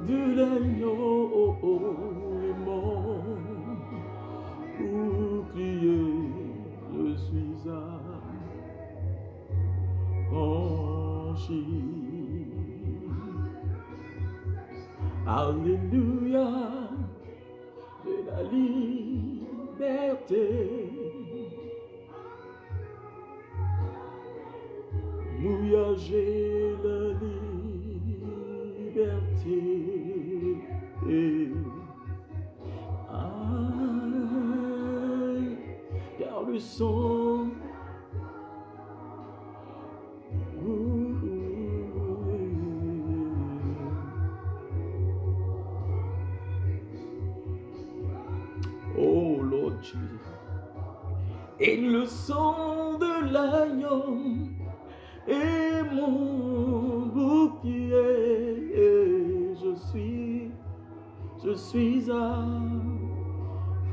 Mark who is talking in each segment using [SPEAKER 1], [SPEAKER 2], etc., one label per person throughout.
[SPEAKER 1] De l'agneau est mon bouclier, je suis affranchi. Alléluia, de la liberté. Alléluia, j'ai la liberté. Aïe, car le sang oh Lord Jesus. Et le sang de l'agneau est mon bouclier. Je suis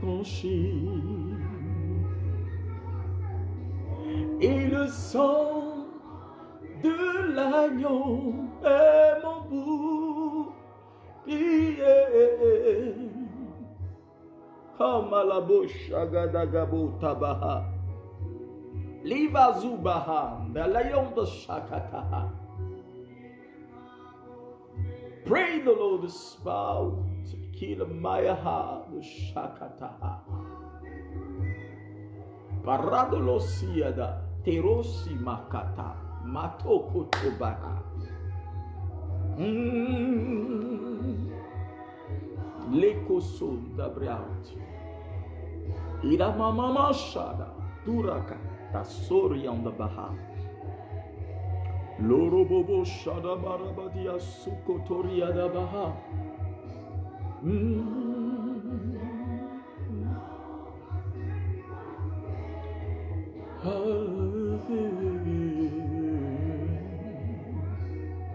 [SPEAKER 1] affranchi. Et le sang de l'agneau est mon bouclier. Kamalabo shagadagabo tabaha. Liva zubaha. Dalayom de shakataha. Pray the Lord spout. Kill mayaha de shakataha. Paradolosiada. Terosi makata. Matoko tobaha. L'ecoso d'abriauti. Ira mama shada. Turaka. Tasori on the baha. Lorobobo shada barabadia sukotoria da baha.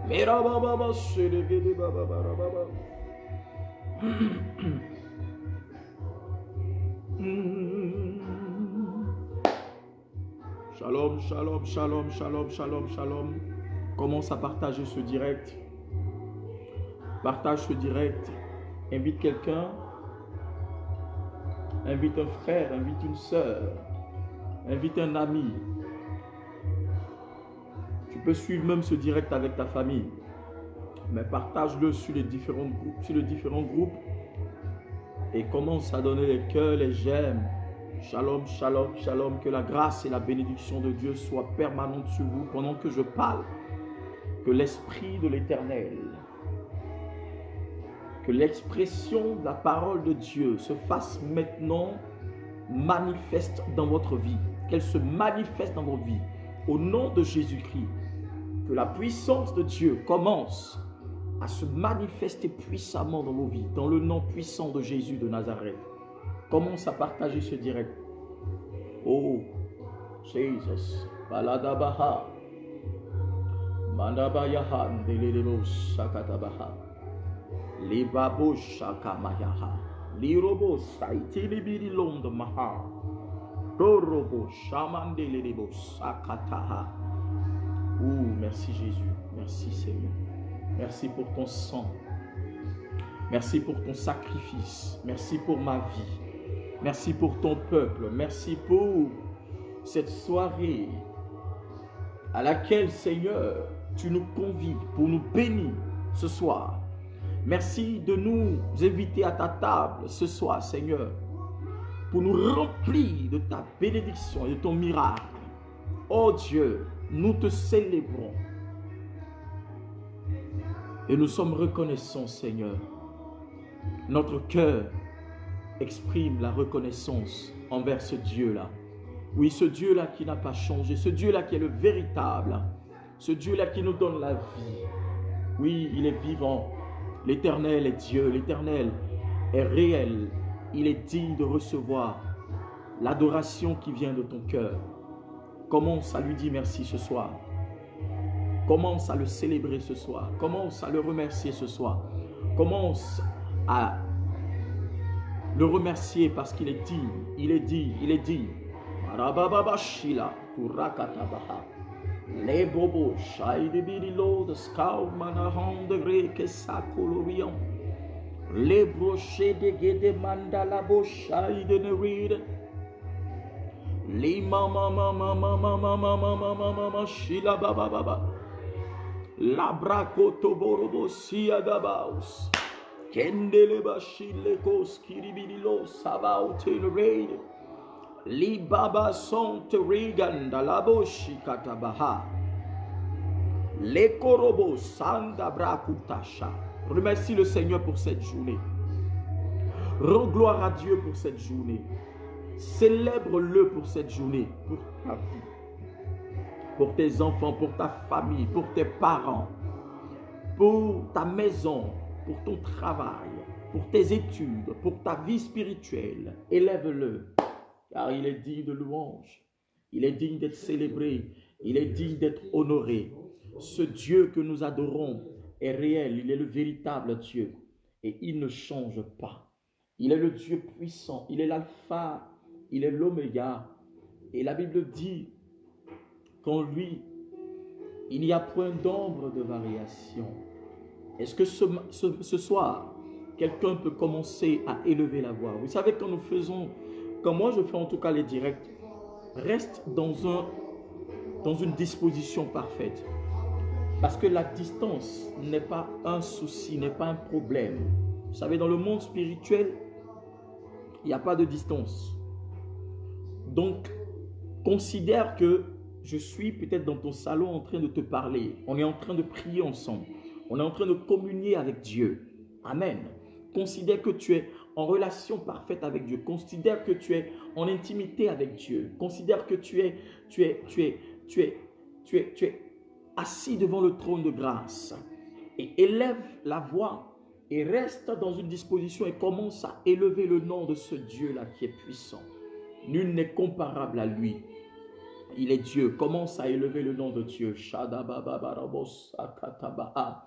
[SPEAKER 1] Mera baba shede baba baba. Shalom, shalom, shalom, shalom, shalom, shalom. Commence à partager ce direct. Partage ce direct. Invite quelqu'un. Invite un frère, invite une soeur. Invite un ami. Tu peux suivre même ce direct avec ta famille. Mais partage-le sur les différents groupes. Et commence à donner les cœurs, les j'aime. Shalom, shalom, shalom. Que la grâce et la bénédiction de Dieu soient permanentes sur vous pendant que je parle. Que l'Esprit de l'Éternel, que l'expression de la parole de Dieu se fasse maintenant manifeste dans votre vie. Qu'elle se manifeste dans votre vie. Au nom de Jésus-Christ. Que la puissance de Dieu commence à se manifester puissamment dans vos vies. Dans le nom puissant de Jésus de Nazareth. Commence à partager ce direct. Oh, Jesus. Baladabaha. Mandabayaha. Ndelelebo shakatabaha. Libabo shakamayaha. Lirobo saitili londe maha. Torobo shamandelelebo sakataha. Oh, merci Jésus. Merci Seigneur. Merci pour ton sang. Merci pour ton sacrifice. Merci pour ma vie. Merci pour ton peuple. Merci pour cette soirée à laquelle, Seigneur, tu nous convies pour nous bénir ce soir. Merci de nous inviter à ta table ce soir, Seigneur, pour nous remplir de ta bénédiction et de ton miracle. Oh Dieu, nous te célébrons. Et nous sommes reconnaissants, Seigneur. Notre cœur exprime la reconnaissance envers ce Dieu-là. Oui, ce Dieu-là qui n'a pas changé, ce Dieu-là qui est le véritable, ce Dieu-là qui nous donne la vie. Oui, il est vivant. L'Éternel est Dieu, l'Éternel est réel. Il est digne de recevoir l'adoration qui vient de ton cœur. Commence à lui dire merci ce soir. Commence à le célébrer ce soir. Commence à le remercier ce soir. Commence à Le remercier parce qu'il est digne. Il est digne. Il est digne. Marababashila, Turakatabaha. Les bobos, Shai de Birilo, de Scout, Manahan de Greke, Sakolorion. Les brochets de Gede Mandala, Boshai de Nerid. Les mama, mama, mama, mama, mama, mama, Shila Baba Baba. La Bracoto Borobo, Siagabaus. Kendele Bashile Kos, Kiribilo, Sabaut in Raid. Li Baba sont Regan, Dalaboshi Katabaha. Les Korobos, Sanda Brakutasha. Remercie le Seigneur pour cette journée. Rends gloire à Dieu pour cette journée. Célèbre-le pour cette journée, pour ta vie, pour tes enfants, pour ta famille, pour tes parents, pour ta maison, pour ton travail, pour tes études, pour ta vie spirituelle. Élève-le, car il est digne de louange. Il est digne d'être célébré. Il est digne d'être honoré. Ce Dieu que nous adorons est réel. Il est le véritable Dieu et il ne change pas. Il est le Dieu puissant. Il est l'alpha. Il est l'oméga. Et la Bible dit qu'en lui, il n'y a point d'ombre de variation. Est-ce que ce soir, quelqu'un peut commencer à élever la voix? Vous savez, quand nous faisons, quand moi je fais en tout cas les directs, reste dans une disposition parfaite. Parce que la distance n'est pas un souci, n'est pas un problème. Vous savez, dans le monde spirituel, il n'y a pas de distance. Donc, considère que je suis peut-être dans ton salon en train de te parler. On est en train de prier ensemble. On est en train de communier avec Dieu. Amen. Considère que tu es en relation parfaite avec Dieu. Considère que tu es en intimité avec Dieu. Considère que tu es assis devant le trône de grâce. Et élève la voix et reste dans une disposition et commence à élever le nom de ce Dieu-là qui est puissant. Nul n'est comparable à lui. Il est Dieu. Commence à élever le nom de Dieu. Shadababarabos akatabaha.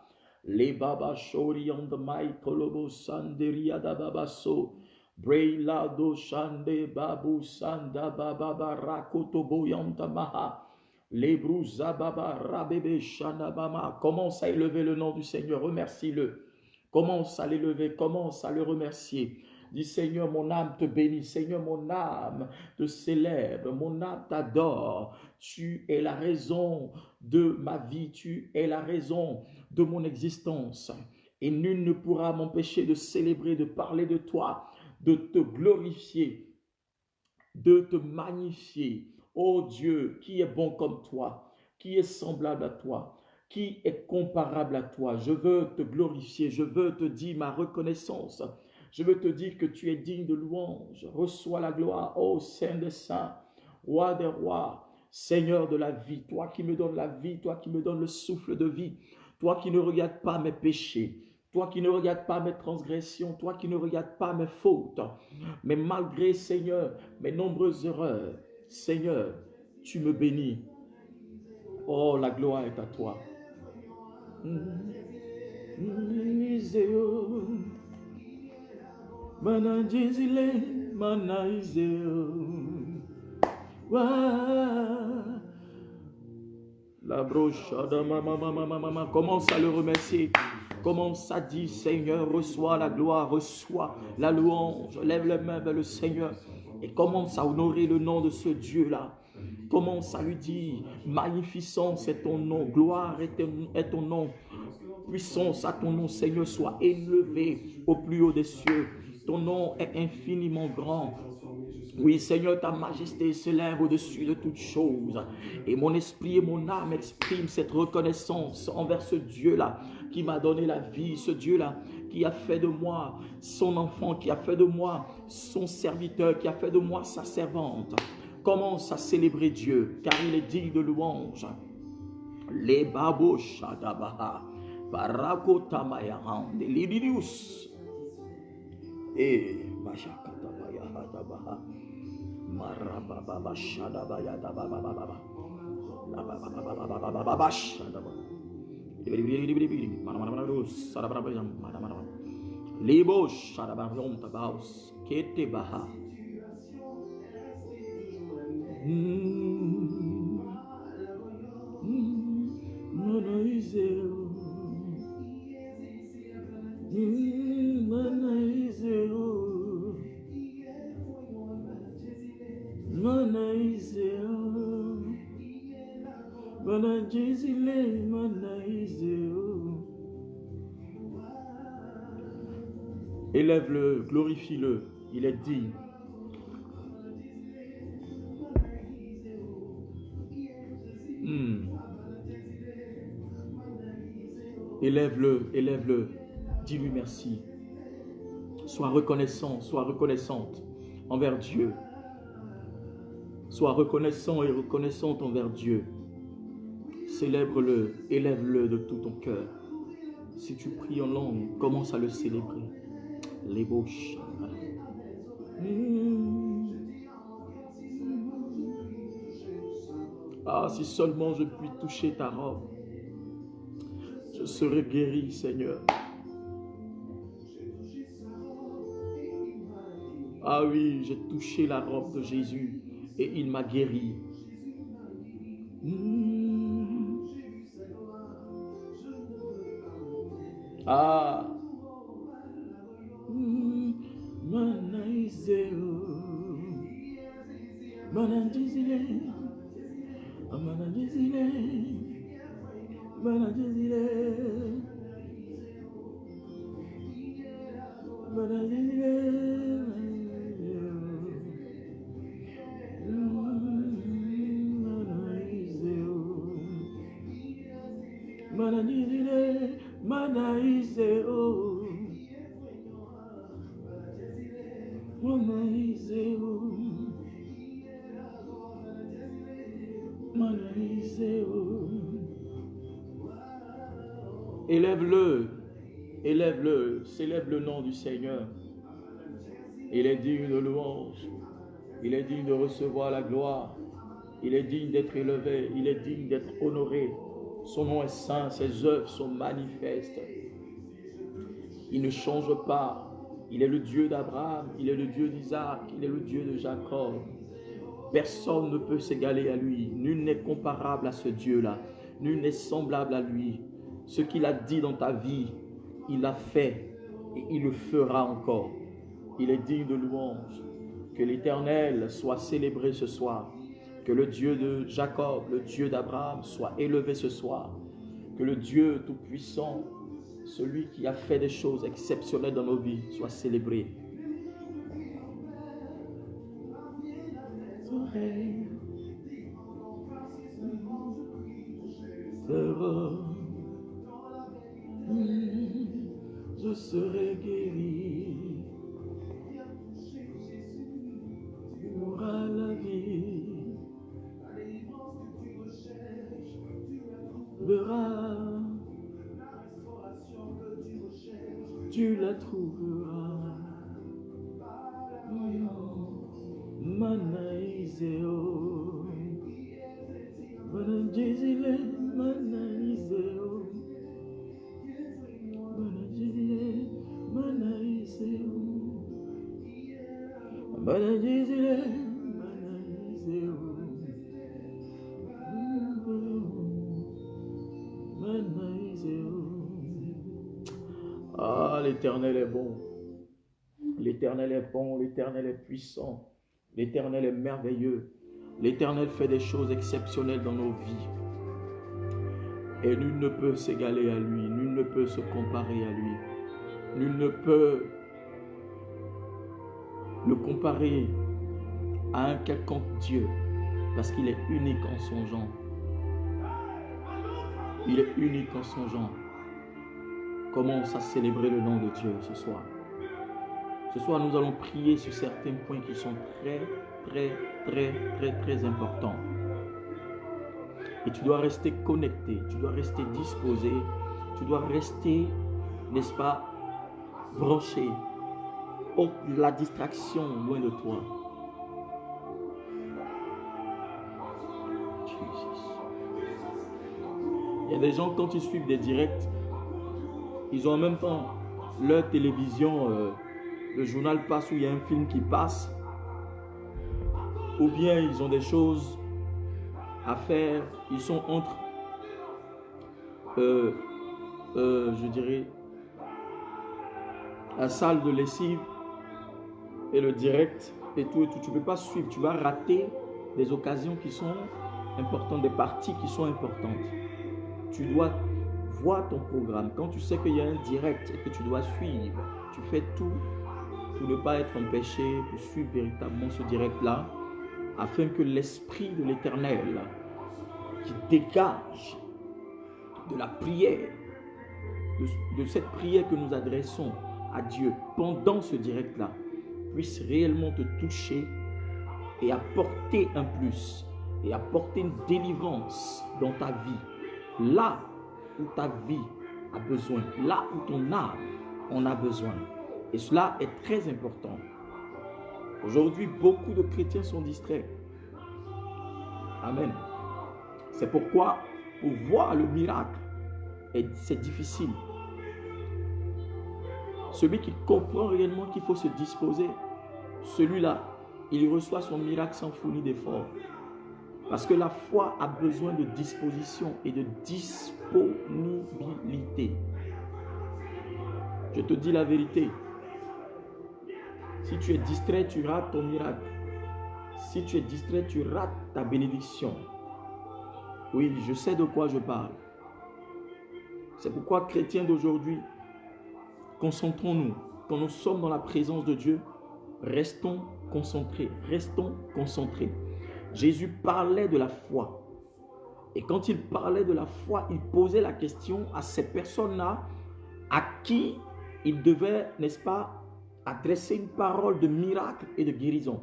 [SPEAKER 1] Le baba shori on the mic kolobo sanderia da babaso. Breila do shande babu sanda baba barakoto boyanta maha. Les brousa baba rabebe shanabama. Commence à élever le nom du Seigneur. Remercie-le. Commence à l'élever. Commence à le remercier. Dis Seigneur, mon âme te bénit. Seigneur, mon âme te célèbre. Mon âme t'adore. Tu es la raison de ma vie. Tu es la raison de mon existence. Et nul ne pourra m'empêcher de célébrer, de parler de toi, de te glorifier, de te magnifier. Oh Dieu, qui est bon comme toi, qui est semblable à toi, qui est comparable à toi. Je veux te glorifier. Je veux te dire ma reconnaissance. Je veux te dire que tu es digne de louange. Reçois la gloire, ô Saint des saints, Roi des rois, Seigneur de la vie. Toi qui me donnes la vie, toi qui me donnes le souffle de vie. Toi qui ne regardes pas mes péchés. Toi qui ne regardes pas mes transgressions. Toi qui ne regardes pas mes fautes. Mais malgré, Seigneur, mes nombreuses erreurs, Seigneur, tu me bénis. Oh, la gloire est à toi. Manajizile, manaizeo. La brochade, mama. Commence à le remercier. Commence à dire, Seigneur, reçois la gloire, reçois la louange. Lève les mains vers le Seigneur et commence à honorer le nom de ce Dieu-là. Commence à lui dire, magnificence est ton nom, gloire est ton nom. Puissance à ton nom, Seigneur, soit élevé au plus haut des cieux. Ton nom est infiniment grand. Oui, Seigneur, ta majesté s'élève au-dessus de toutes choses. Et mon esprit et mon âme expriment cette reconnaissance envers ce Dieu-là qui m'a donné la vie, ce Dieu-là qui a fait de moi son enfant, qui a fait de moi son serviteur, qui a fait de moi sa servante. Commence à célébrer Dieu, car il est digne de louange. Les babos shadabaha, barakotamayahan, lilius. Et mashakatabayahadabaha, marababa shadabayadababa, labababa shadaba. Libo Shadabarion Tabaus, Kete Baha. Élève-le, glorifie-le, il est digne. Élève-le, élève-le, dis-lui merci. Sois reconnaissant, sois reconnaissante envers Dieu. Sois reconnaissant et reconnaissante envers Dieu. Célèbre-le, élève-le de tout ton cœur. Si tu pries en langue, commence à le célébrer. Les bouches. Ah, si seulement je puis toucher ta robe, je serai guéri, Seigneur. Ah oui, j'ai touché la robe de Jésus et il m'a guéri. Ah, élève-le, élève-le, célèbre le nom du Seigneur. Il est digne de louange, il est digne de recevoir la gloire, il est digne d'être élevé, il est digne d'être honoré. Son nom est saint, ses œuvres sont manifestes. Il ne change pas, il est le Dieu d'Abraham, il est le Dieu d'Isaac, il est le Dieu de Jacob. Personne ne peut s'égaler à lui, nul n'est comparable à ce Dieu-là, nul n'est semblable à lui. Ce qu'il a dit dans ta vie, il l'a fait et il le fera encore. Il est digne de louange. Que l'Éternel soit célébré ce soir. Que le Dieu de Jacob, le Dieu d'Abraham soit élevé ce soir. Que le Dieu Tout-Puissant, celui qui a fait des choses exceptionnelles dans nos vies, soit célébré. Je serai guéri. Tu auras la vie. Verras. Tu la trouveras. Manaïseo. Manajizile, manaïseo. Ah, l'Éternel est bon. L'Éternel est bon, l'Éternel est puissant. L'Éternel est merveilleux. L'Éternel fait des choses exceptionnelles dans nos vies. Et nul ne peut s'égaler à lui, nul ne peut se comparer à lui. Nul ne peut le comparer à un quelconque Dieu, parce qu'il est unique en son genre. Il est unique en son genre. Commence à célébrer le nom de Dieu ce soir. Ce soir, nous allons prier sur certains points qui sont très importants. Et tu dois rester connecté, tu dois rester disposé, tu dois rester, n'est-ce pas, branché. Ôte la distraction loin de toi. Jesus. Il y a des gens, quand ils suivent des directs, ils ont en même temps leur télévision, le journal passe ou il y a un film qui passe, ou bien ils ont des choses à faire, ils sont entre, je dirais, la salle de lessive et le direct et tout, tu ne peux pas suivre, tu vas rater des occasions qui sont importantes, des parties qui sont importantes. Tu dois voir ton programme. Quand tu sais qu'il y a un direct et que tu dois suivre, tu fais tout pour ne pas être empêché, pour suivre véritablement ce direct-là, afin que l'Esprit de l'Éternel qui dégage de la prière, de cette prière que nous adressons à Dieu pendant ce direct-là, puisse réellement te toucher et apporter un plus, et apporter une délivrance dans ta vie, là où ta vie a besoin, là où ton âme en a besoin. Et cela est très important. Aujourd'hui, beaucoup de chrétiens sont distraits. Amen. C'est pourquoi, pour voir le miracle, c'est difficile. Celui qui comprend réellement qu'il faut se disposer, celui-là, il reçoit son miracle sans fournir d'effort. Parce que la foi a besoin de disposition et de disponibilité. Je te dis la vérité. Si tu es distrait, tu rates ton miracle. Si tu es distrait, tu rates ta bénédiction. Oui, je sais de quoi je parle. C'est pourquoi, chrétiens d'aujourd'hui, concentrons-nous. Quand nous sommes dans la présence de Dieu, restons concentrés. Restons concentrés. Jésus parlait de la foi. Et quand il parlait de la foi, il posait la question à ces personnes-là à qui il devait, n'est-ce pas, adresser une parole de miracle et de guérison.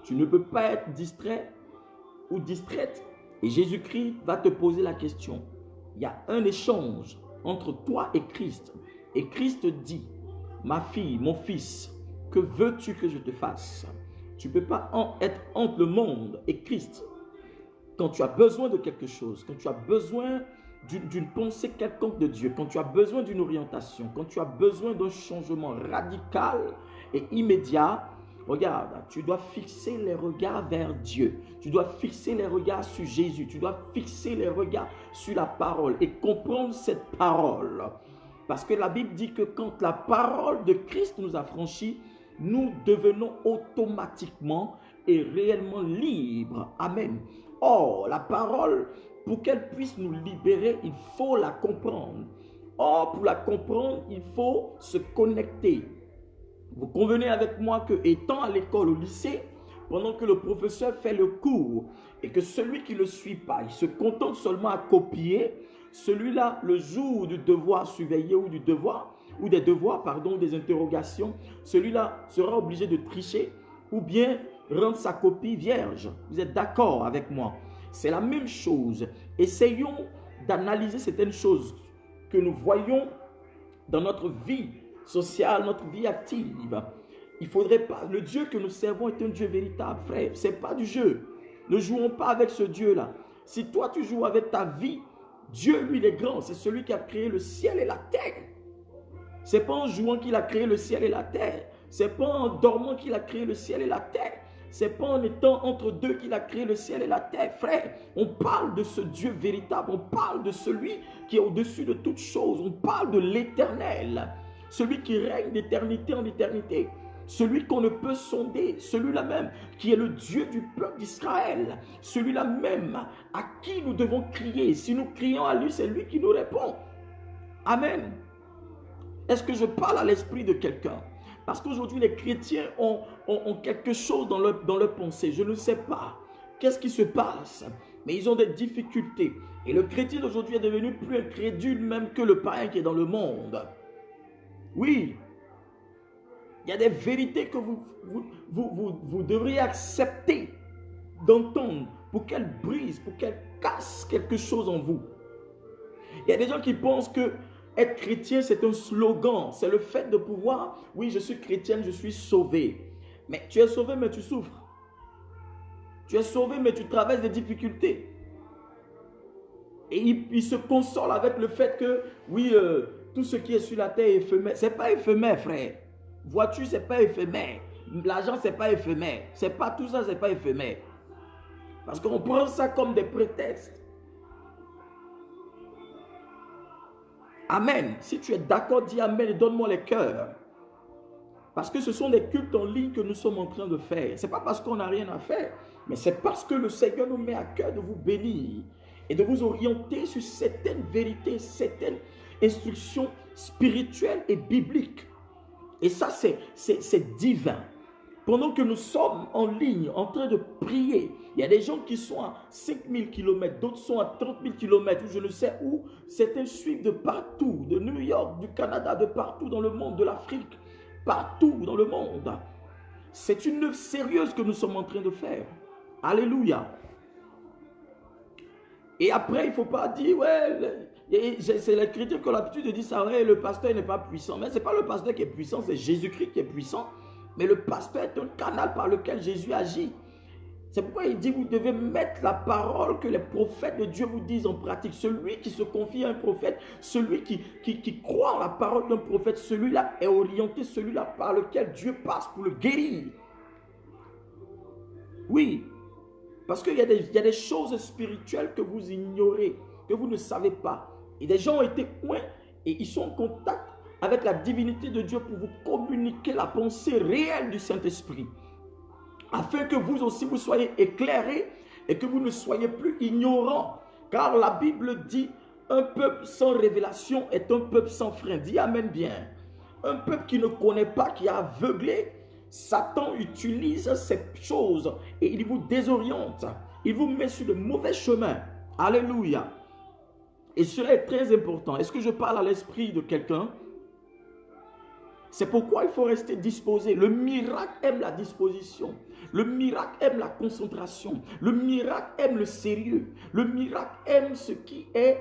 [SPEAKER 1] Tu ne peux pas être distrait ou distraite. Et Jésus-Christ va te poser la question. Il y a un échange entre toi et Christ. Et Christ dit, ma fille, mon fils, que veux-tu que je te fasse? Tu ne peux pas être entre le monde et Christ. Quand tu as besoin de quelque chose, quand tu as besoin d'une pensée quelconque de Dieu, quand tu as besoin d'une orientation, quand tu as besoin d'un changement radical et immédiat, regarde, tu dois fixer les regards vers Dieu. Tu dois fixer les regards sur Jésus. Tu dois fixer les regards sur la parole et comprendre cette parole. Parce que la Bible dit que quand la parole de Christ nous a franchis, nous devenons automatiquement et réellement libres. Amen. Or, la parole, pour qu'elle puisse nous libérer, il faut la comprendre. Or, pour la comprendre, il faut se connecter. Vous convenez avec moi que, étant à l'école, au lycée, pendant que le professeur fait le cours et que celui qui ne le suit pas, il se contente seulement à copier, celui-là, le jour du devoir surveillé ou des devoirs, des interrogations, celui-là sera obligé de tricher ou bien rendre sa copie vierge. Vous êtes d'accord avec moi? C'est la même chose. Essayons d'analyser certaines choses que nous voyons dans notre vie sociale, notre vie active. Il ne faudrait pas. Le Dieu que nous servons est un Dieu véritable, frère. Ce n'est pas du jeu. Ne jouons pas avec ce Dieu-là. Si toi tu joues avec ta vie, Dieu, lui, il est grand. C'est celui qui a créé le ciel et la terre. Ce n'est pas en jouant qu'il a créé le ciel et la terre. Ce n'est pas en dormant qu'il a créé le ciel et la terre. Ce n'est pas en étant entre deux qu'il a créé le ciel et la terre. Frère, on parle de ce Dieu véritable. On parle de celui qui est au-dessus de toutes choses. On parle de l'éternel. Celui qui règne d'éternité en éternité. Celui qu'on ne peut sonder, celui-là même qui est le Dieu du peuple d'Israël, celui-là même à qui nous devons crier. Si nous crions à lui, c'est lui qui nous répond. Amen. Est-ce que je parle à l'esprit de quelqu'un? Parce qu'aujourd'hui, les chrétiens ont quelque chose dans leur pensée. Je ne sais pas. Qu'est-ce qui se passe? Mais ils ont des difficultés. Et le chrétien d'aujourd'hui est devenu plus incrédule même que le païen qui est dans le monde. Oui. Il y a des vérités que vous devriez accepter d'entendre pour qu'elles brisent, pour qu'elles cassent quelque chose en vous. Il y a des gens qui pensent que être chrétien, c'est un slogan. C'est le fait de pouvoir, oui, je suis chrétienne, je suis sauvé. Mais tu es sauvé, mais tu souffres. Tu es sauvé, mais tu traverses des difficultés. Et il se console avec le fait que, oui, Tout ce qui est sur la terre est éphémère. Ce n'est pas éphémère, frère. Voiture, ce n'est pas éphémère. L'argent, ce n'est pas éphémère. C'est pas tout ça, ce n'est pas éphémère. Parce qu'on prend ça comme des prétextes. Amen. Si tu es d'accord, dis Amen et donne-moi les cœurs. Parce que ce sont des cultes en ligne que nous sommes en train de faire. Ce n'est pas parce qu'on n'a rien à faire, mais c'est parce que le Seigneur nous met à cœur de vous bénir et de vous orienter sur certaines vérités, certaines instructions spirituelles et bibliques. Et ça, c'est divin. Pendant que nous sommes en ligne, en train de prier, il y a des gens qui sont à 5000 km, d'autres sont à 30 000 km, ou je ne sais où. Certains suivent de partout, de New York, du Canada, de partout dans le monde, de l'Afrique, partout dans le monde. C'est une œuvre sérieuse que nous sommes en train de faire. Alléluia. Et après, il ne faut pas dire, ouais, c'est les chrétiens qui ont l'habitude de dire ça, ouais, le pasteur n'est pas puissant. Mais ce n'est pas le pasteur qui est puissant, c'est Jésus-Christ qui est puissant. Mais le pasteur est un canal par lequel Jésus agit. C'est pourquoi il dit, vous devez mettre la parole que les prophètes de Dieu vous disent en pratique. Celui qui se confie à un prophète, celui qui croit en la parole d'un prophète, celui-là est orienté, celui-là par lequel Dieu passe pour le guérir. Oui, parce qu'il y a des choses spirituelles que vous ignorez, que vous ne savez pas. Et des gens ont été loin et ils sont en contact avec la divinité de Dieu pour vous communiquer la pensée réelle du Saint-Esprit. Afin que vous aussi vous soyez éclairés et que vous ne soyez plus ignorants. Car la Bible dit, un peuple sans révélation est un peuple sans frein. Dis Amen bien. Un peuple qui ne connaît pas, qui est aveuglé, Satan utilise ces choses et il vous désoriente. Il vous met sur le mauvais chemin. Alléluia. Et cela est très important. Est-ce que je parle à l'esprit de quelqu'un? C'est pourquoi il faut rester disposé. Le miracle aime la disposition. Le miracle aime la concentration. Le miracle aime le sérieux. Le miracle aime ce qui est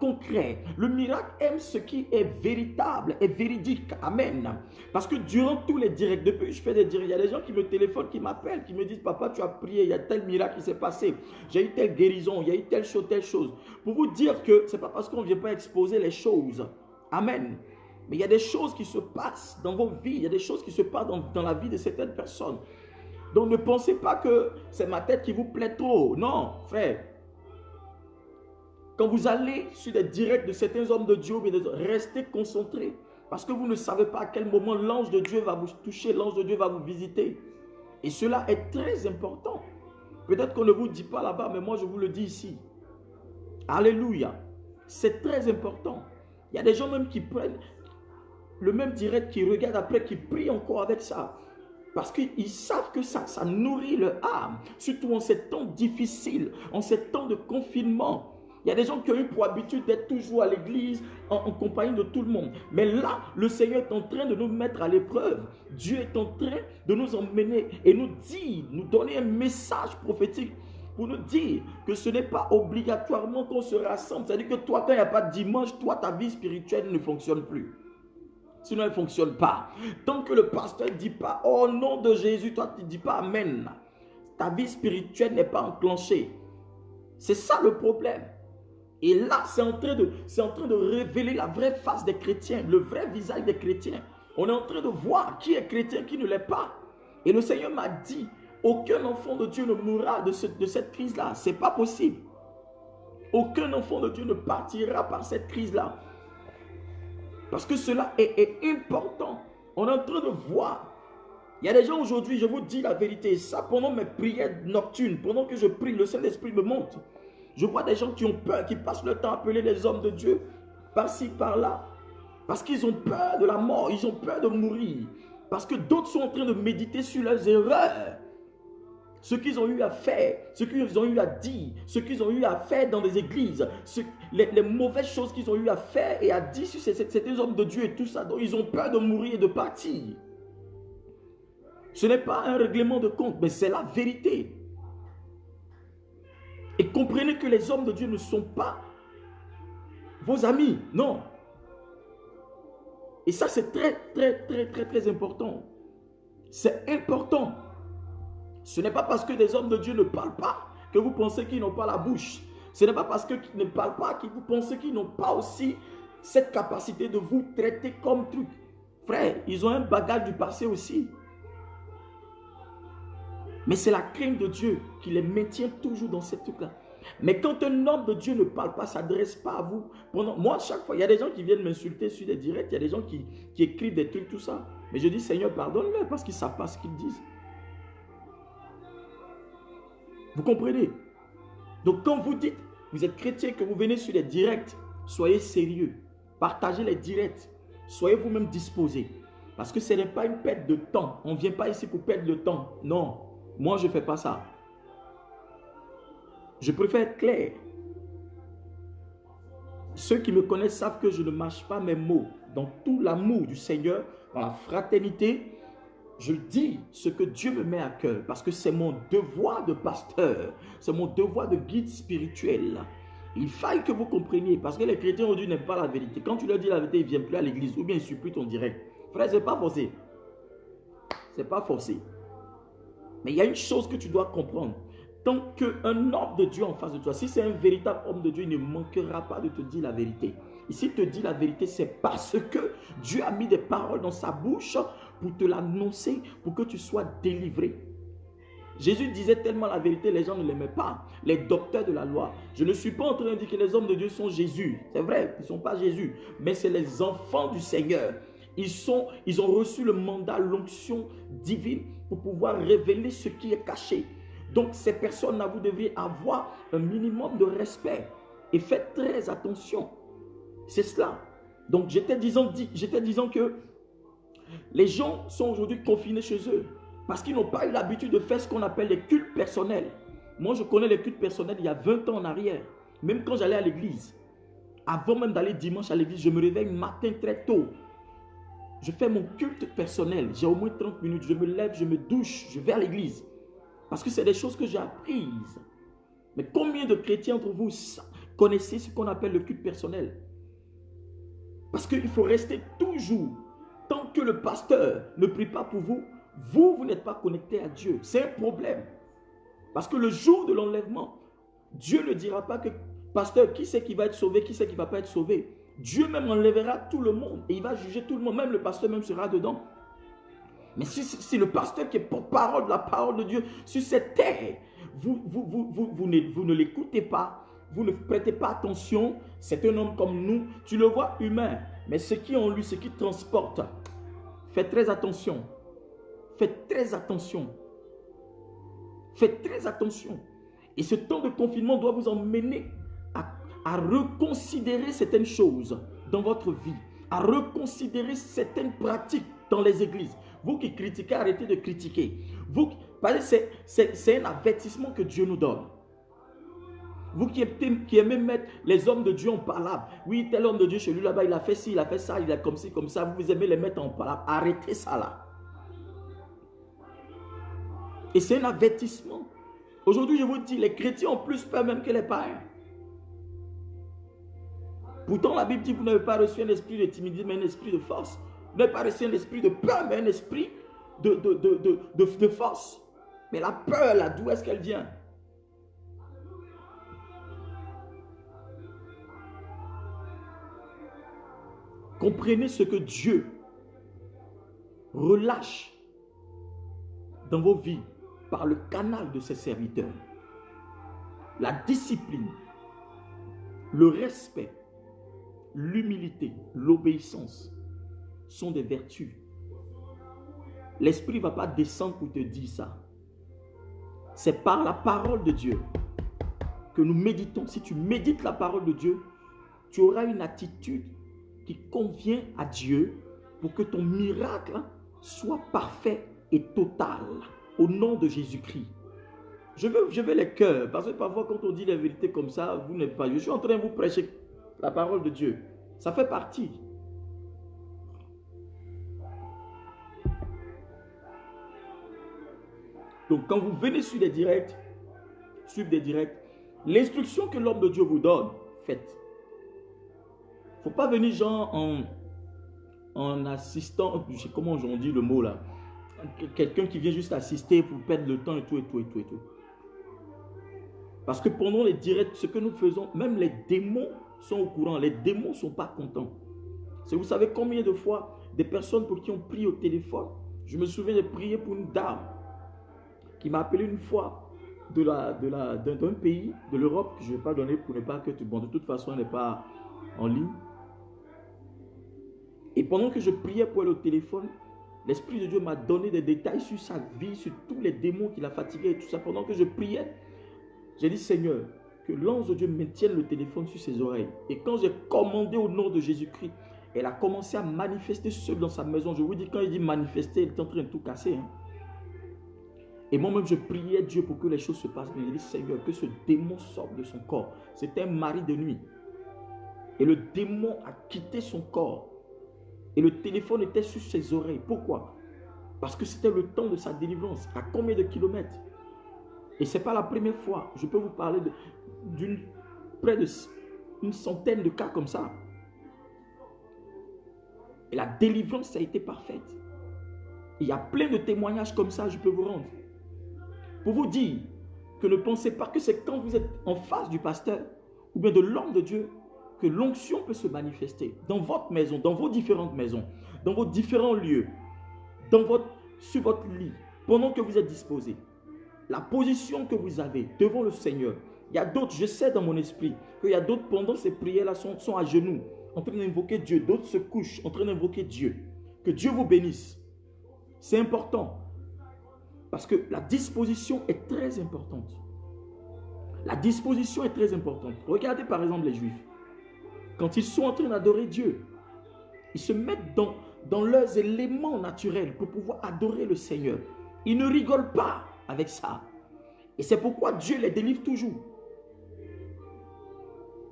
[SPEAKER 1] concret. Le miracle aime ce qui est véritable et véridique. Amen. Parce que durant tous les directs, depuis que je fais des directs, il y a des gens qui me téléphonent, qui m'appellent, qui me disent, papa, tu as prié, il y a tel miracle qui s'est passé. J'ai eu telle guérison, il y a eu telle chose. Pour vous dire que ce n'est pas parce qu'on ne vient pas exposer les choses. Amen. Mais il y a des choses qui se passent dans vos vies, il y a des choses qui se passent dans la vie de certaines personnes. Donc ne pensez pas que c'est ma tête qui vous plaît trop. Non, frère. Quand vous allez sur des directs de certains hommes de Dieu, restez concentrés. Parce que vous ne savez pas à quel moment l'ange de Dieu va vous toucher, l'ange de Dieu va vous visiter. Et cela est très important. Peut-être qu'on ne vous dit pas là-bas, mais moi je vous le dis ici. Alléluia. C'est très important. Il y a des gens même qui prennent le même direct, qui regardent après, qui prient encore avec ça. Parce qu'ils savent que ça nourrit leur âme. Surtout en ces temps difficiles, en ces temps de confinement. Il y a des gens qui ont eu pour habitude d'être toujours à l'église en compagnie de tout le monde. Mais là, le Seigneur est en train de nous mettre à l'épreuve. Dieu est en train de nous emmener et nous dire, nous donner un message prophétique pour nous dire que ce n'est pas obligatoirement qu'on se rassemble. C'est-à-dire que toi, quand il n'y a pas de dimanche, toi, ta vie spirituelle ne fonctionne plus. Sinon, elle ne fonctionne pas. Tant que le pasteur ne dit pas, oh nom de Jésus, toi, tu ne dis pas Amen. Ta vie spirituelle n'est pas enclenchée. C'est ça le problème. Et là, c'est en train de révéler la vraie face des chrétiens, le vrai visage des chrétiens. On est en train de voir qui est chrétien, qui ne l'est pas. Et le Seigneur m'a dit, aucun enfant de Dieu ne mourra de cette crise-là. Ce n'est pas possible. Aucun enfant de Dieu ne partira par cette crise-là. Parce que cela est important. On est en train de voir. Il y a des gens aujourd'hui, je vous dis la vérité, ça pendant mes prières nocturnes, pendant que je prie, le Saint-Esprit me montre. Je vois des gens qui ont peur, qui passent le temps à appeler les hommes de Dieu, par-ci, par-là. Parce qu'ils ont peur de la mort, ils ont peur de mourir. Parce que d'autres sont en train de méditer sur leurs erreurs. Ce qu'ils ont eu à faire, ce qu'ils ont eu à dire, ce qu'ils ont eu à faire dans les églises, les mauvaises choses qu'ils ont eu à faire et à dire sur ces hommes de Dieu et tout ça. Donc ils ont peur de mourir et de partir. Ce n'est pas un règlement de compte, mais c'est la vérité. Et comprenez que les hommes de Dieu ne sont pas vos amis, non. Et ça c'est très important. C'est important. Ce n'est pas parce que des hommes de Dieu ne parlent pas que vous pensez qu'ils n'ont pas la bouche. Ce n'est pas parce qu'ils ne parlent pas que vous pensez qu'ils n'ont pas aussi cette capacité de vous traiter comme truc. Frère, ils ont un bagage du passé aussi. Mais c'est la crainte de Dieu qui les maintient toujours dans cette truc-là. Mais quand un homme de Dieu ne parle pas, s'adresse pas à vous, moi, chaque fois, il y a des gens qui viennent m'insulter sur des directs, il y a des gens qui écrivent des trucs, tout ça. Mais je dis, Seigneur, pardonne-leur parce qu'ils ne savent pas ce qu'ils disent. Vous comprenez? Donc, quand vous dites, vous êtes chrétien, que vous venez sur les directs, soyez sérieux. Partagez les directs. Soyez vous-même disposés. Parce que ce n'est pas une perte de temps. On ne vient pas ici pour perdre le temps. Non, moi, je ne fais pas ça. Je préfère être clair. Ceux qui me connaissent savent que je ne mâche pas mes mots. Dans tout l'amour du Seigneur, dans la fraternité, je dis ce que Dieu me met à cœur. Parce que c'est mon devoir de pasteur. C'est mon devoir de guide spirituel. Il faille que vous compreniez. Parce que les chrétiens aujourd'hui n'aiment pas la vérité. Quand tu leur dis la vérité, ils ne viennent plus à l'église. Ou bien ils supplient ton direct. Frère, ce n'est pas forcé. Ce n'est pas forcé. Mais il y a une chose que tu dois comprendre. Tant qu'un homme de Dieu en face de toi, si c'est un véritable homme de Dieu, il ne manquera pas de te dire la vérité. Et s'il te dit la vérité, c'est parce que Dieu a mis des paroles dans sa bouche pour te l'annoncer, pour que tu sois délivré. Jésus disait tellement la vérité, les gens ne l'aimaient pas. Les docteurs de la loi. Je ne suis pas en train de dire que les hommes de Dieu sont Jésus. C'est vrai, ils ne sont pas Jésus. Mais c'est les enfants du Seigneur. Ils ont reçu le mandat, l'onction divine pour pouvoir révéler ce qui est caché. Donc ces personnes-là, vous devriez avoir un minimum de respect. Et faites très attention. C'est cela. Donc j'étais disant que les gens sont aujourd'hui confinés chez eux. Parce qu'ils n'ont pas eu l'habitude de faire ce qu'on appelle les cultes personnels. Moi, je connais les cultes personnels il y a 20 ans en arrière. Même quand j'allais à l'église. Avant même d'aller dimanche à l'église, je me réveille le matin très tôt. Je fais mon culte personnel. J'ai au moins 30 minutes. Je me lève, je me douche, je vais à l'église. Parce que c'est des choses que j'ai apprises. Mais combien de chrétiens entre vous connaissez ce qu'on appelle le culte personnel? Parce qu'il faut rester toujours. Tant que le pasteur ne prie pas pour vous, vous n'êtes pas connecté à Dieu. C'est un problème. Parce que le jour de l'enlèvement, Dieu ne dira pas que, pasteur, qui c'est qui va être sauvé, qui c'est qui ne va pas être sauvé. Dieu même enlèvera tout le monde et il va juger tout le monde. Même le pasteur même sera dedans. Mais si le pasteur qui est porte-parole de la parole de Dieu sur cette terre, vous ne l'écoutez pas, vous ne prêtez pas attention, c'est un homme comme nous, tu le vois humain, mais ce qui est en lui, ce qui transporte, faites très attention. Faites très attention. Faites très attention. Et ce temps de confinement doit vous emmener à reconsidérer certaines choses dans votre vie, à reconsidérer certaines pratiques dans les églises. Vous qui critiquez, arrêtez de critiquer. C'est un avertissement que Dieu nous donne. Vous qui aimez mettre les hommes de Dieu en palabre. Oui, tel homme de Dieu chez lui là-bas, il a fait ci, il a fait ça, il a comme ci, comme ça. Vous aimez les mettre en palabre. Arrêtez ça là. Et c'est un avertissement. Aujourd'hui, je vous dis, les chrétiens ont plus peur même que les païens. Pourtant, la Bible dit que vous n'avez pas reçu un esprit de timidité, mais un esprit de force. Vous n'avez pas reçu un esprit de peur, mais un esprit de force. Mais la peur, là, d'où est-ce qu'elle vient? Comprenez ce que Dieu relâche dans vos vies par le canal de ses serviteurs. La discipline, le respect, l'humilité, l'obéissance sont des vertus. L'esprit ne va pas descendre pour te dire ça. C'est par la parole de Dieu que nous méditons. Si tu médites la parole de Dieu, tu auras une attitude qui convient à Dieu pour que ton miracle soit parfait et total au nom de Jésus-Christ. Je veux les cœurs, parce que parfois quand on dit la vérité comme ça, vous n'êtes pas. Je suis en train de vous prêcher la parole de Dieu. Ça fait partie. Donc quand vous venez sur des directs, l'instruction que l'homme de Dieu vous donne, faites. Il ne faut pas venir genre en assistant, je sais comment on dit le mot là, quelqu'un qui vient juste assister pour perdre le temps et tout. Parce que pendant les directs, ce que nous faisons, même les démons sont au courant. Les démons ne sont pas contents. Si vous savez combien de fois des personnes pour qui on prie au téléphone. Je me souviens de prier pour une dame qui m'a appelé une fois d'un pays de l'Europe que je ne vais pas donner pour ne pas que tu... Bon, de toute façon, elle n'est pas en ligne. Et pendant que je priais pour elle au téléphone, l'Esprit de Dieu m'a donné des détails sur sa vie, sur tous les démons qui la fatiguaient et tout ça. Pendant que je priais, j'ai dit, Seigneur, que l'ange de Dieu maintienne le téléphone sur ses oreilles. Et quand j'ai commandé au nom de Jésus-Christ, elle a commencé à manifester seule dans sa maison. Je vous dis, quand il dit manifester, il est en train de tout casser. Hein. Et moi-même, je priais Dieu pour que les choses se passent. Mais j'ai dit, Seigneur, que ce démon sorte de son corps. C'était un mari de nuit. Et le démon a quitté son corps. Et le téléphone était sur ses oreilles. Pourquoi? Parce que c'était le temps de sa délivrance. À combien de kilomètres? Et ce n'est pas la première fois. Je peux vous parler près d'une centaine de cas comme ça. Et la délivrance a été parfaite. Il y a plein de témoignages comme ça, je peux vous rendre. Pour vous dire que ne pensez pas que c'est quand vous êtes en face du pasteur ou bien de l'homme de Dieu que l'onction peut se manifester dans votre maison, dans vos différentes maisons, dans vos différents lieux, sur votre lit, pendant que vous êtes disposé. La position que vous avez devant le Seigneur. Il y a d'autres, je sais dans mon esprit, qu'il y a d'autres pendant ces prières-là sont à genoux, en train d'invoquer Dieu. D'autres se couchent en train d'invoquer Dieu. Que Dieu vous bénisse. C'est important. Parce que la disposition est très importante. La disposition est très importante. Regardez par exemple les Juifs. Quand ils sont en train d'adorer Dieu, ils se mettent dans leurs éléments naturels pour pouvoir adorer le Seigneur. Ils ne rigolent pas avec ça. Et c'est pourquoi Dieu les délivre toujours.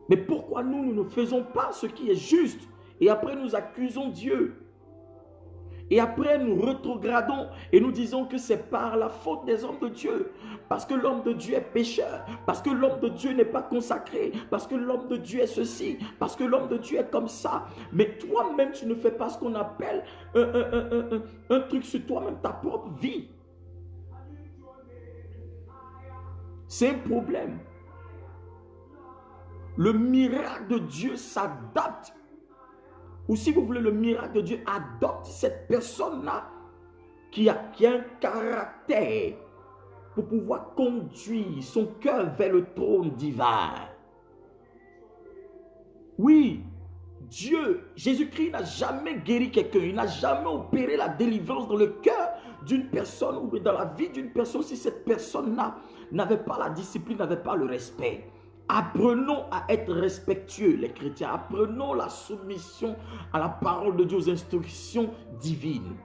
[SPEAKER 1] Mais pourquoi nous ne faisons pas ce qui est juste et après nous accusons Dieu? Et après nous rétrogradons et nous disons que c'est par la faute des hommes de Dieu. Parce que l'homme de Dieu est pécheur. Parce que l'homme de Dieu n'est pas consacré. Parce que l'homme de Dieu est ceci. Parce que l'homme de Dieu est comme ça. Mais toi-même tu ne fais pas ce qu'on appelle un truc sur toi-même, ta propre vie. C'est un problème. Le miracle de Dieu s'adapte. Ou si vous voulez, le miracle de Dieu adopte cette personne-là qui a un caractère pour pouvoir conduire son cœur vers le trône divin. Oui, Dieu, Jésus-Christ n'a jamais guéri quelqu'un. Il n'a jamais opéré la délivrance dans le cœur d'une personne ou dans la vie d'une personne si cette personne-là n'avait pas la discipline, n'avait pas le respect. Apprenons à être respectueux, les chrétiens. Apprenons la soumission à la parole de Dieu, aux instructions divines.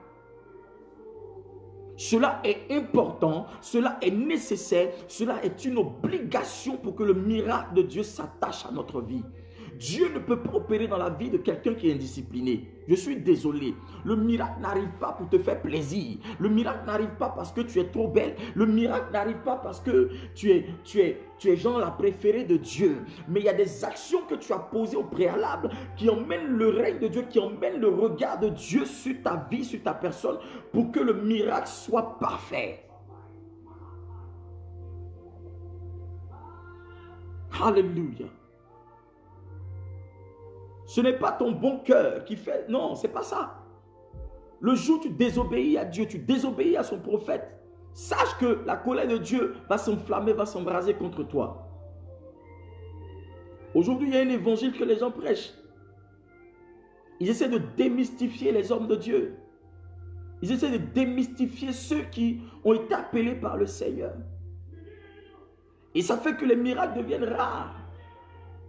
[SPEAKER 1] Cela est important, cela est nécessaire, cela est une obligation pour que le miracle de Dieu s'attache à notre vie. Dieu ne peut pas opérer dans la vie de quelqu'un qui est indiscipliné. Je suis désolé. Le miracle n'arrive pas pour te faire plaisir. Le miracle n'arrive pas parce que tu es trop belle. Le miracle n'arrive pas parce que tu es genre la préférée de Dieu. Mais il y a des actions que tu as posées au préalable qui emmènent le règne de Dieu, qui emmènent le regard de Dieu sur ta vie, sur ta personne, pour que le miracle soit parfait. Alléluia. Ce n'est pas ton bon cœur qui fait... Non, ce n'est pas ça. Le jour où tu désobéis à Dieu, tu désobéis à son prophète, sache que la colère de Dieu va s'enflammer, va s'embraser contre toi. Aujourd'hui, il y a un évangile que les gens prêchent. Ils essaient de démystifier les hommes de Dieu. Ils essaient de démystifier ceux qui ont été appelés par le Seigneur. Et ça fait que les miracles deviennent rares.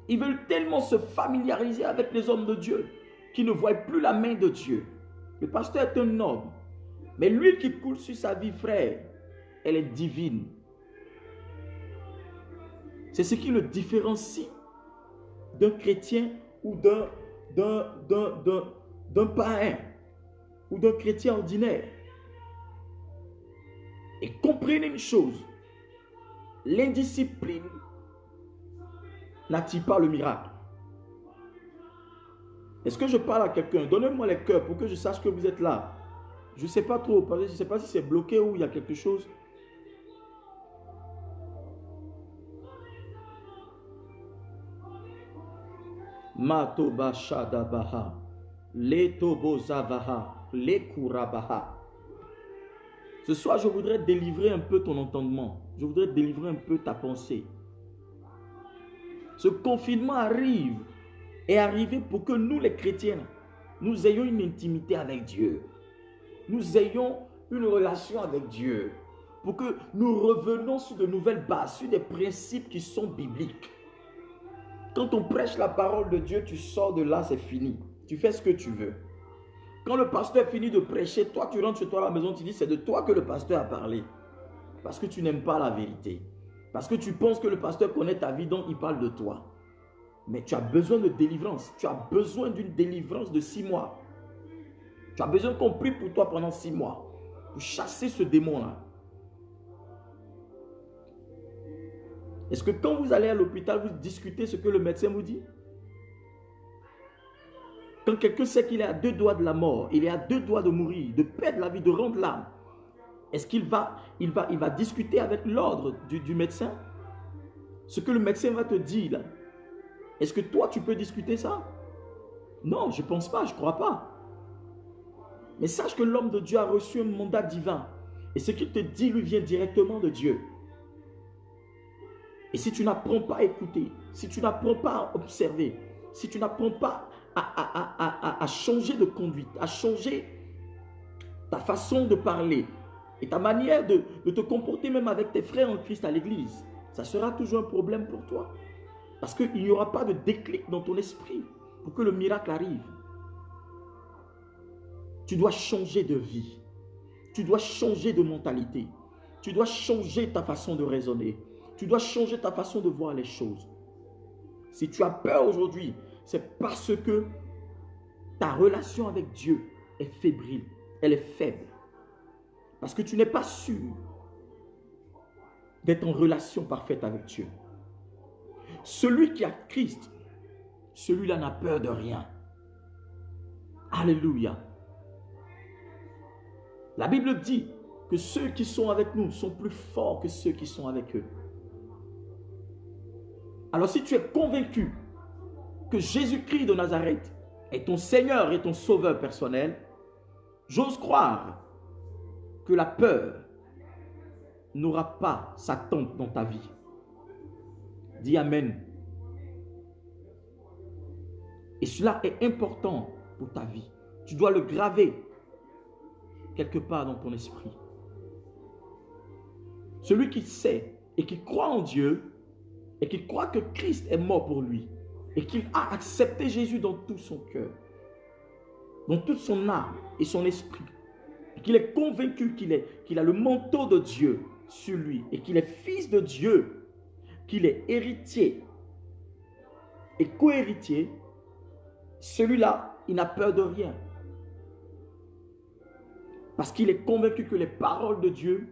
[SPEAKER 1] Ils veulent tellement se familiariser avec les hommes de Dieu qu'ils ne voient plus la main de Dieu. Le pasteur est un homme. Mais l'huile qui coule sur sa vie, frère, elle est divine. C'est ce qui le différencie d'un chrétien ou d'un païen ou d'un chrétien ordinaire. Et comprenez une chose, l'indiscipline n'attire pas le miracle. Est-ce que je parle à quelqu'un? Donnez-moi les cœurs pour que je sache que vous êtes là. Je ne sais pas trop, je ne sais pas si c'est bloqué ou il y a quelque chose. Matoba Shadabaha. Letobozavaha. Lekurabaha. Ce soir, je voudrais délivrer un peu ton entendement. Je voudrais délivrer un peu ta pensée. Ce confinement est arrivé pour que nous, les chrétiens, nous ayons une intimité avec Dieu. Nous ayons une relation avec Dieu. Pour que nous revenions sur de nouvelles bases, sur des principes qui sont bibliques. Quand on prêche la parole de Dieu, tu sors de là, c'est fini. Tu fais ce que tu veux. Quand le pasteur finit de prêcher, toi tu rentres chez toi à la maison, tu dis c'est de toi que le pasteur a parlé. Parce que tu n'aimes pas la vérité. Parce que tu penses que le pasteur connaît ta vie, donc il parle de toi. Mais tu as besoin de délivrance. Tu as besoin d'une délivrance de 6 mois. Tu as besoin qu'on prie pour toi pendant 6 mois. Pour chasser ce démon-là. Est-ce que quand vous allez à l'hôpital, vous discutez ce que le médecin vous dit? Quand quelqu'un sait qu'il est à 2 doigts de la mort, il est à 2 doigts de mourir, de perdre la vie, de rendre l'âme, est-ce qu'il va discuter avec l'ordre du médecin? Ce que le médecin va te dire là, est-ce que toi tu peux discuter ça? Non, je ne pense pas, je ne crois pas. Mais sache que l'homme de Dieu a reçu un mandat divin. Et ce qu'il te dit lui vient directement de Dieu. Et si tu n'apprends pas à écouter, si tu n'apprends pas à observer, si tu n'apprends pas à changer de conduite, à changer ta façon de parler et ta manière de te comporter même avec tes frères en Christ à l'église, ça sera toujours un problème pour toi. Parce qu'il n'y aura pas de déclic dans ton esprit pour que le miracle arrive. Tu dois changer de vie. Tu dois changer de mentalité. Tu dois changer ta façon de raisonner. Tu dois changer ta façon de voir les choses. Si tu as peur aujourd'hui, c'est parce que ta relation avec Dieu est fébrile. Elle est faible. Parce que tu n'es pas sûr d'être en relation parfaite avec Dieu. Celui qui a Christ, celui-là n'a peur de rien. Alléluia. La Bible dit que ceux qui sont avec nous sont plus forts que ceux qui sont avec eux. Alors si tu es convaincu que Jésus-Christ de Nazareth est ton Seigneur et ton Sauveur personnel, j'ose croire que la peur n'aura pas sa tente dans ta vie. Dis Amen. Et cela est important pour ta vie. Tu dois le graver quelque part dans ton esprit. Celui qui sait et qui croit en Dieu et qui croit que Christ est mort pour lui et qu'il a accepté Jésus dans tout son cœur, dans toute son âme et son esprit, et qu'il est convaincu qu'il a le manteau de Dieu sur lui et qu'il est fils de Dieu, qu'il est héritier et co-héritier, celui-là, il n'a peur de rien. Parce qu'il est convaincu que les paroles de Dieu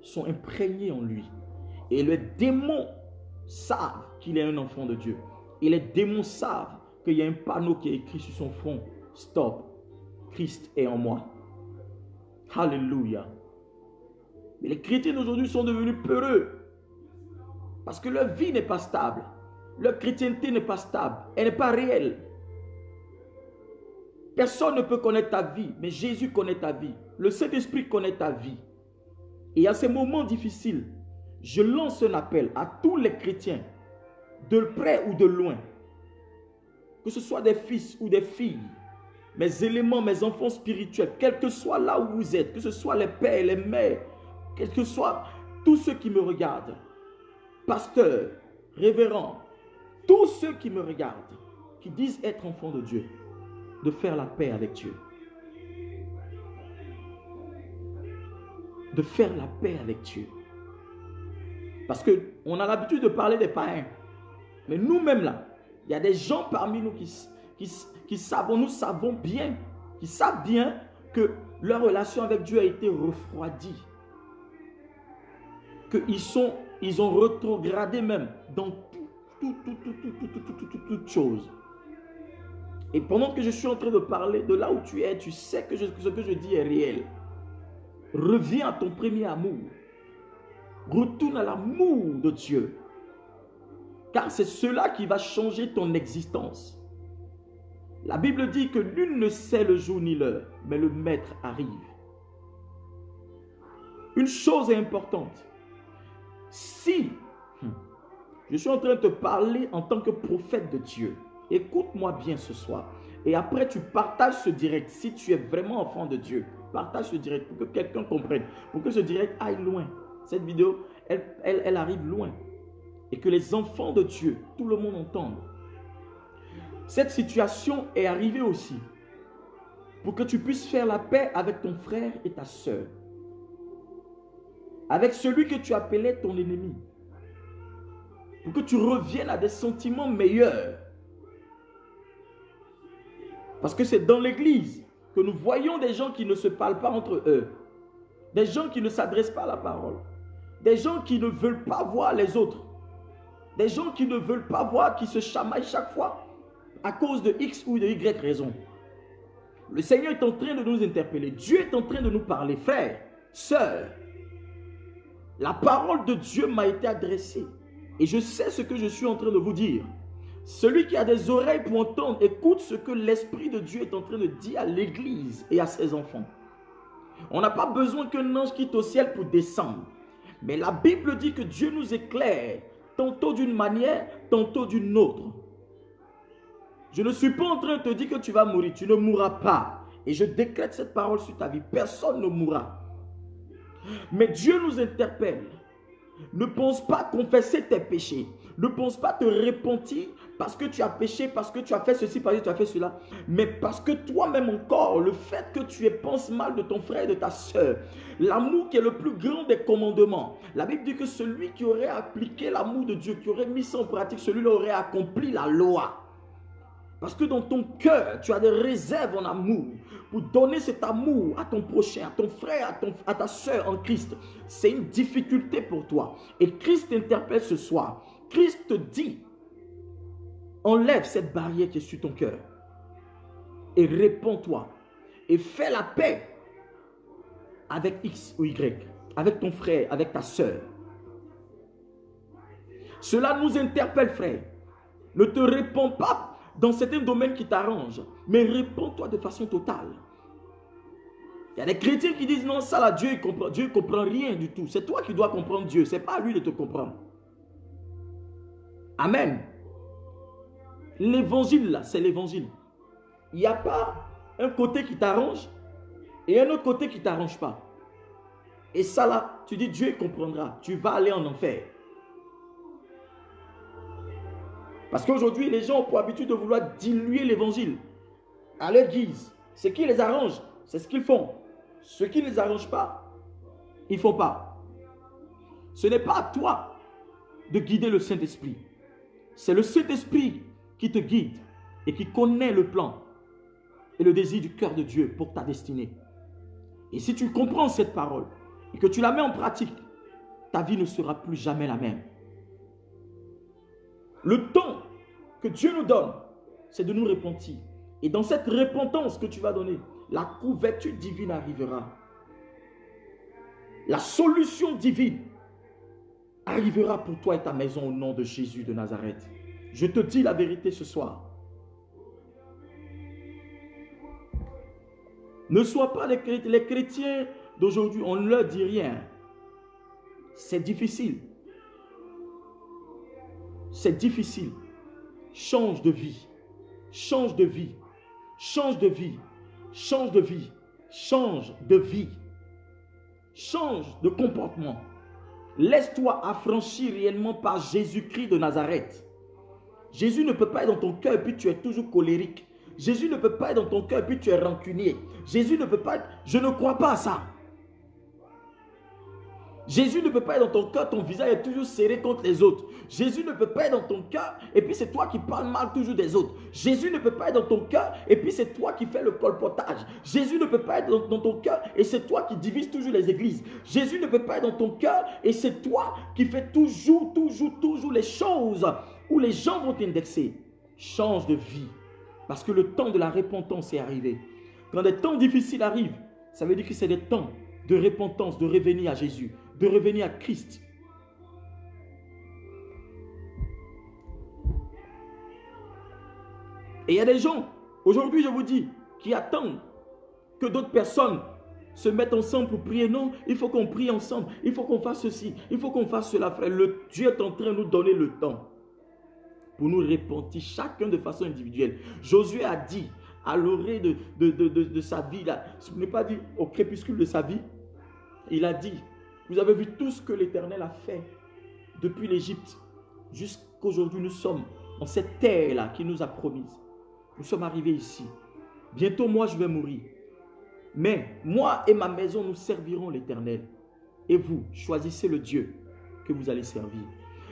[SPEAKER 1] sont imprégnées en lui. Et les démons savent qu'il est un enfant de Dieu. Et les démons savent qu'il y a un panneau qui est écrit sur son front. Stop, Christ est en moi. Alléluia. Mais les chrétiens d'aujourd'hui sont devenus peureux. Parce que leur vie n'est pas stable. Leur chrétienté n'est pas stable. Elle n'est pas réelle. Personne ne peut connaître ta vie, mais Jésus connaît ta vie. Le Saint-Esprit connaît ta vie. Et à ces moments difficiles, je lance un appel à tous les chrétiens, de près ou de loin, que ce soit des fils ou des filles, mes éléments, mes enfants spirituels, quel que soit là où vous êtes, que ce soit les pères et les mères, quel que soit tous ceux qui me regardent, pasteurs, révérends, tous ceux qui me regardent, qui disent être enfants de Dieu, de faire la paix avec Dieu. De faire la paix avec Dieu. Parce qu'on a l'habitude de parler des païens. Mais nous-mêmes là, il y a des gens parmi nous qui savent, nous savons bien, qui savent bien que leur relation avec Dieu a été refroidie. Qu'ils ont rétrogradé même dans toute chose. Et pendant que je suis en train de parler de là où tu es, tu sais que ce que je dis est réel. Reviens à ton premier amour. Retourne à l'amour de Dieu. Car c'est cela qui va changer ton existence. La Bible dit que nul ne sait le jour ni l'heure, mais le maître arrive. Une chose est importante. Si je suis en train de te parler en tant que prophète de Dieu, écoute-moi bien ce soir. Et après, tu partages ce direct. Si tu es vraiment enfant de Dieu, partage ce direct pour que quelqu'un comprenne. Pour que ce direct aille loin. Cette vidéo, elle arrive loin. Et que les enfants de Dieu, tout le monde entende. Cette situation est arrivée aussi pour que tu puisses faire la paix avec ton frère et ta soeur. Avec celui que tu appelais ton ennemi. Pour que tu reviennes à des sentiments meilleurs. Parce que c'est dans l'église que nous voyons des gens qui ne se parlent pas entre eux. Des gens qui ne s'adressent pas à la parole. Des gens qui ne veulent pas voir les autres. Des gens qui ne veulent pas voir, qui se chamaillent chaque fois à cause de X ou de Y raison. Le Seigneur est en train de nous interpeller. Dieu est en train de nous parler. Frères, sœurs, la parole de Dieu m'a été adressée. Et je sais ce que je suis en train de vous dire. Celui qui a des oreilles pour entendre, écoute ce que l'Esprit de Dieu est en train de dire à l'Église et à ses enfants. On n'a pas besoin qu'un ange quitte au ciel pour descendre. Mais la Bible dit que Dieu nous éclaire, tantôt d'une manière, tantôt d'une autre. Je ne suis pas en train de te dire que tu vas mourir. Tu ne mourras pas. Et je décrète cette parole sur ta vie. Personne ne mourra. Mais Dieu nous interpelle. Ne pense pas confesser tes péchés. Ne pense pas te repentir parce que tu as péché, parce que tu as fait ceci, parce que tu as fait cela. Mais parce que toi-même encore, le fait que tu penses mal de ton frère et de ta soeur, l'amour qui est le plus grand des commandements. La Bible dit que celui qui aurait appliqué l'amour de Dieu, qui aurait mis ça en pratique, celui-là aurait accompli la loi. Parce que dans ton cœur, tu as des réserves en amour. Pour donner cet amour à ton prochain, à ton frère, à ta soeur en Christ. C'est une difficulté pour toi. Et Christ t'interpelle ce soir. Christ te dit, enlève cette barrière qui est sur ton cœur. Et réponds-toi. Et fais la paix avec X ou Y. Avec ton frère, avec ta soeur. Cela nous interpelle, frère. Ne te réponds pas dans certains domaines qui t'arrangent, mais réponds-toi de façon totale. Il y a des chrétiens qui disent non, ça là, Dieu ne comprend rien du tout. C'est toi qui dois comprendre Dieu, ce n'est pas à lui de te comprendre. Amen. L'évangile là, c'est l'évangile. Il n'y a pas un côté qui t'arrange et un autre côté qui ne t'arrange pas. Et ça là, tu dis Dieu comprendra, tu vas aller en enfer. Parce qu'aujourd'hui, les gens ont pour habitude de vouloir diluer l'évangile à leur guise. Ce qui les arrange, c'est ce qu'ils font. Ce qui ne les arrange pas, ils ne font pas. Ce n'est pas à toi de guider le Saint-Esprit. C'est le Saint-Esprit qui te guide et qui connaît le plan et le désir du cœur de Dieu pour ta destinée. Et si tu comprends cette parole et que tu la mets en pratique, ta vie ne sera plus jamais la même. Le temps que Dieu nous donne, c'est de nous repentir. Et dans cette repentance que tu vas donner, la couverture divine arrivera. La solution divine arrivera pour toi et ta maison au nom de Jésus de Nazareth. Je te dis la vérité ce soir. Ne sois pas les chrétiens d'aujourd'hui, on ne leur dit rien. C'est difficile. C'est difficile. Change de vie. Change de vie. Change de vie. Change de vie. Change de vie. Change de comportement. Laisse-toi affranchir réellement par Jésus-Christ de Nazareth. Jésus ne peut pas être dans ton cœur et puis tu es toujours colérique. Jésus ne peut pas être dans ton cœur et puis tu es rancunier. Jésus ne peut pas être... Je ne crois pas à ça. Jésus ne peut pas être dans ton cœur, ton visage est toujours serré contre les autres. Jésus ne peut pas être dans ton cœur et puis c'est toi qui parles mal toujours des autres. Jésus ne peut pas être dans ton cœur et puis c'est toi qui fais le colportage. Jésus ne peut pas être dans ton cœur et c'est toi qui divises toujours les églises. Jésus ne peut pas être dans ton cœur et c'est toi qui fais toujours les choses où les gens vont t'indexer. Change de vie parce que le temps de la repentance est arrivé. Quand des temps difficiles arrivent, ça veut dire que c'est des temps de repentance, de revenir à Jésus, de revenir à Christ. Et il y a des gens Aujourd'hui, je vous dis, qui attendent que d'autres personnes se mettent ensemble pour prier. Non, il faut qu'on prie ensemble. Il faut qu'on fasse ceci. Il faut qu'on fasse cela, frère. Dieu est en train de nous donner le temps pour nous repentir chacun de façon individuelle. Josué a dit à l'orée de sa vie, là, ce n'est pas dit au crépuscule de sa vie, il a dit, vous avez vu tout ce que l'Éternel a fait depuis l'Égypte jusqu'aujourd'hui. Nous sommes dans cette terre-là qu'il nous a promise. Nous sommes arrivés ici. Bientôt, moi, je vais mourir. Mais moi et ma maison, nous servirons l'Éternel. Et vous, choisissez le Dieu que vous allez servir.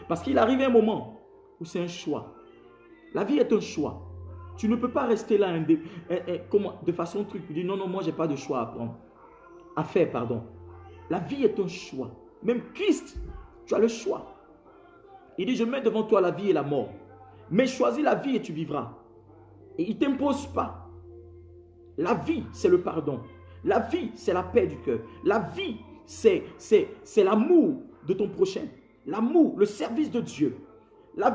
[SPEAKER 1] Parce qu'il arrive un moment où c'est un choix. La vie est un choix. Tu ne peux pas rester là de façon truc. Tu dis non, moi, je n'ai pas de choix à prendre. À faire, pardon. La vie est un choix. Même Christ, tu as le choix. Il dit, je mets devant toi la vie et la mort. Mais choisis la vie et tu vivras. Et il ne t'impose pas. La vie, c'est le pardon. La vie, c'est la paix du cœur. La vie, c'est l'amour de ton prochain. L'amour, le service de Dieu. La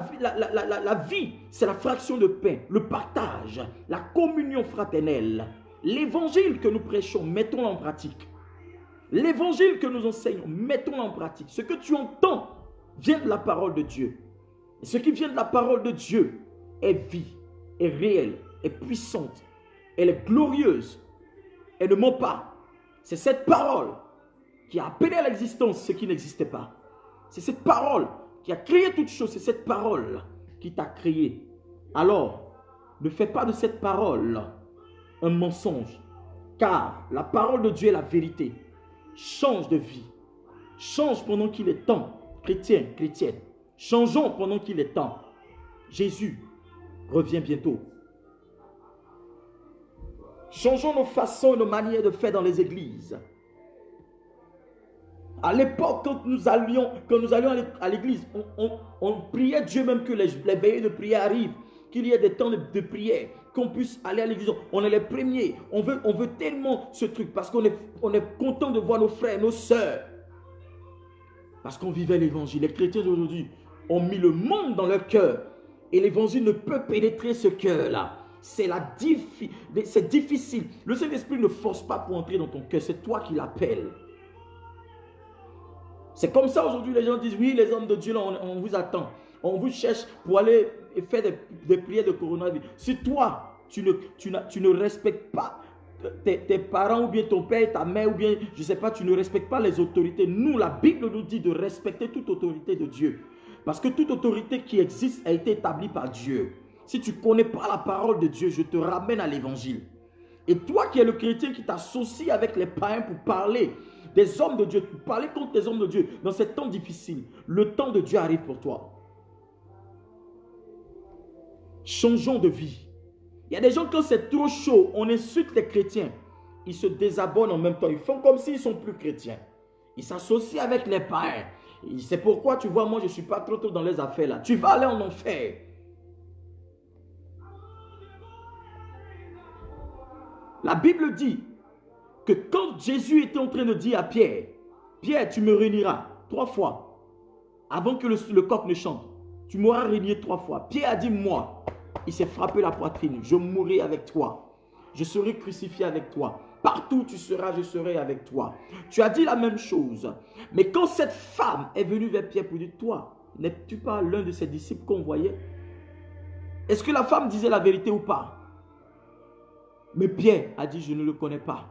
[SPEAKER 1] vie, c'est la fraction de pain, le partage, la communion fraternelle. L'évangile que nous prêchons, mettons-le en pratique. L'évangile que nous enseignons, mettons-le en pratique. Ce que tu entends vient de la parole de Dieu. Et ce qui vient de la parole de Dieu est vie, est réelle, est puissante. Elle est glorieuse. Elle ne ment pas. C'est cette parole qui a appelé à l'existence ce qui n'existait pas. C'est cette parole qui a créé toutes choses. C'est cette parole qui t'a créé. Alors, ne fais pas de cette parole un mensonge. Car la parole de Dieu est la vérité. Change de vie. Change pendant qu'il est temps. Chrétien, chrétienne. Changeons pendant qu'il est temps. Jésus revient bientôt. Changeons nos façons et nos manières de faire dans les églises. À l'époque, quand nous allions à l'église, on priait Dieu même que les veillées de prière arrivent, qu'il y ait des temps de prière, qu'on puisse aller à l'église. On est les premiers. On veut tellement ce truc parce qu'on est content de voir nos frères, nos sœurs. Parce qu'on vivait l'évangile. Les chrétiens d'aujourd'hui ont mis le monde dans leur cœur. Et l'évangile ne peut pénétrer ce cœur-là. C'est difficile. Le Saint-Esprit ne force pas pour entrer dans ton cœur. C'est toi qui l'appelles. C'est comme ça aujourd'hui, les gens disent, oui, les hommes de Dieu, là, on vous attend. On vous cherche pour aller faire des prières de coronavirus. Si toi, tu ne respectes pas tes parents ou bien ton père, ta mère ou bien, je ne sais pas, tu ne respectes pas les autorités. Nous, la Bible nous dit de respecter toute autorité de Dieu. Parce que toute autorité qui existe a été établie par Dieu. Si tu ne connais pas la parole de Dieu, je te ramène à l'évangile. Et toi qui es le chrétien qui t'associe avec les païens pour parler des hommes de Dieu, pour parler contre les hommes de Dieu, dans ces temps difficiles, le temps de Dieu arrive pour toi. Changeons de vie. Il y a des gens, quand c'est trop chaud, on insulte les chrétiens. Ils se désabonnent en même temps. Ils font comme s'ils ne sont plus chrétiens. Ils s'associent avec les païens. C'est pourquoi tu vois, moi je ne suis pas trop dans les affaires là. Tu vas aller en enfer. La Bible dit que quand Jésus était en train de dire à Pierre, Pierre, tu me réuniras 3 fois avant que le coq ne chante. Tu m'auras régné 3 fois. Pierre a dit, moi, il s'est frappé la poitrine. Je mourrai avec toi. Je serai crucifié avec toi. Partout où tu seras, je serai avec toi. Tu as dit la même chose. Mais quand cette femme est venue vers Pierre pour dire, toi, n'es-tu pas l'un de ses disciples qu'on voyait? Est-ce que la femme disait la vérité ou pas? Mais Pierre a dit, je ne le connais pas.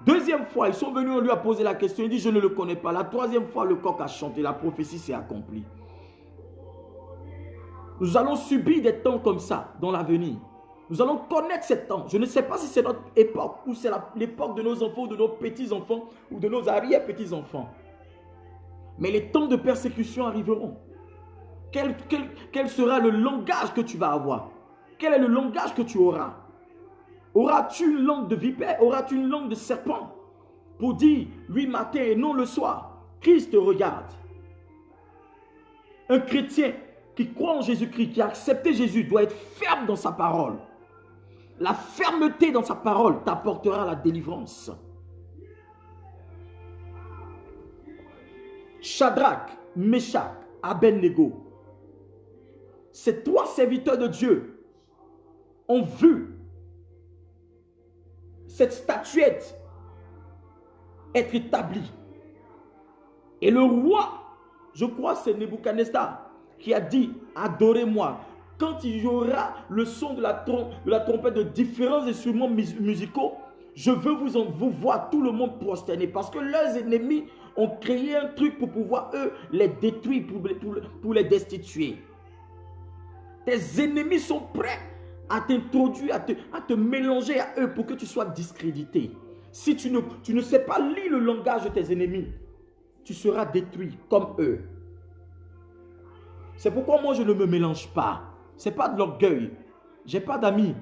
[SPEAKER 1] Deuxième fois, ils sont venus, on lui a posé la question, il dit, je ne le connais pas. La troisième fois, le coq a chanté, la prophétie s'est accomplie. Nous allons subir des temps comme ça dans l'avenir. Nous allons connaître ces temps. Je ne sais pas si c'est notre époque ou c'est l'époque de nos enfants, ou de nos petits-enfants ou de nos arrière-petits-enfants. Mais les temps de persécution arriveront. Quel sera le langage que tu vas avoir? Quel est le langage que tu auras? Auras-tu une langue de vipère? Auras-tu une langue de serpent? Pour dire oui matin et non le soir. Christ te regarde. Un chrétien qui croit en Jésus-Christ, qui a accepté Jésus, doit être ferme dans sa parole. La fermeté dans sa parole t'apportera la délivrance. Shadrach, Meshach, Abednego, ces 3 serviteurs de Dieu ont vu cette statuette être établie. Et le roi, je crois c'est Nebuchadnezzar, qui a dit, adorez-moi. Quand il y aura le son de la trompette de différents instruments musicaux, je veux vous voir tout le monde prosterner. Parce que leurs ennemis ont créé un truc pour pouvoir, eux, les détruire, pour les destituer. Tes ennemis sont prêts à t'introduire, à te mélanger à eux pour que tu sois discrédité. Si tu ne sais pas lire le langage de tes ennemis, tu seras détruit comme eux. C'est pourquoi moi je ne me mélange pas. Ce n'est pas de l'orgueil. Je n'ai pas d'amis.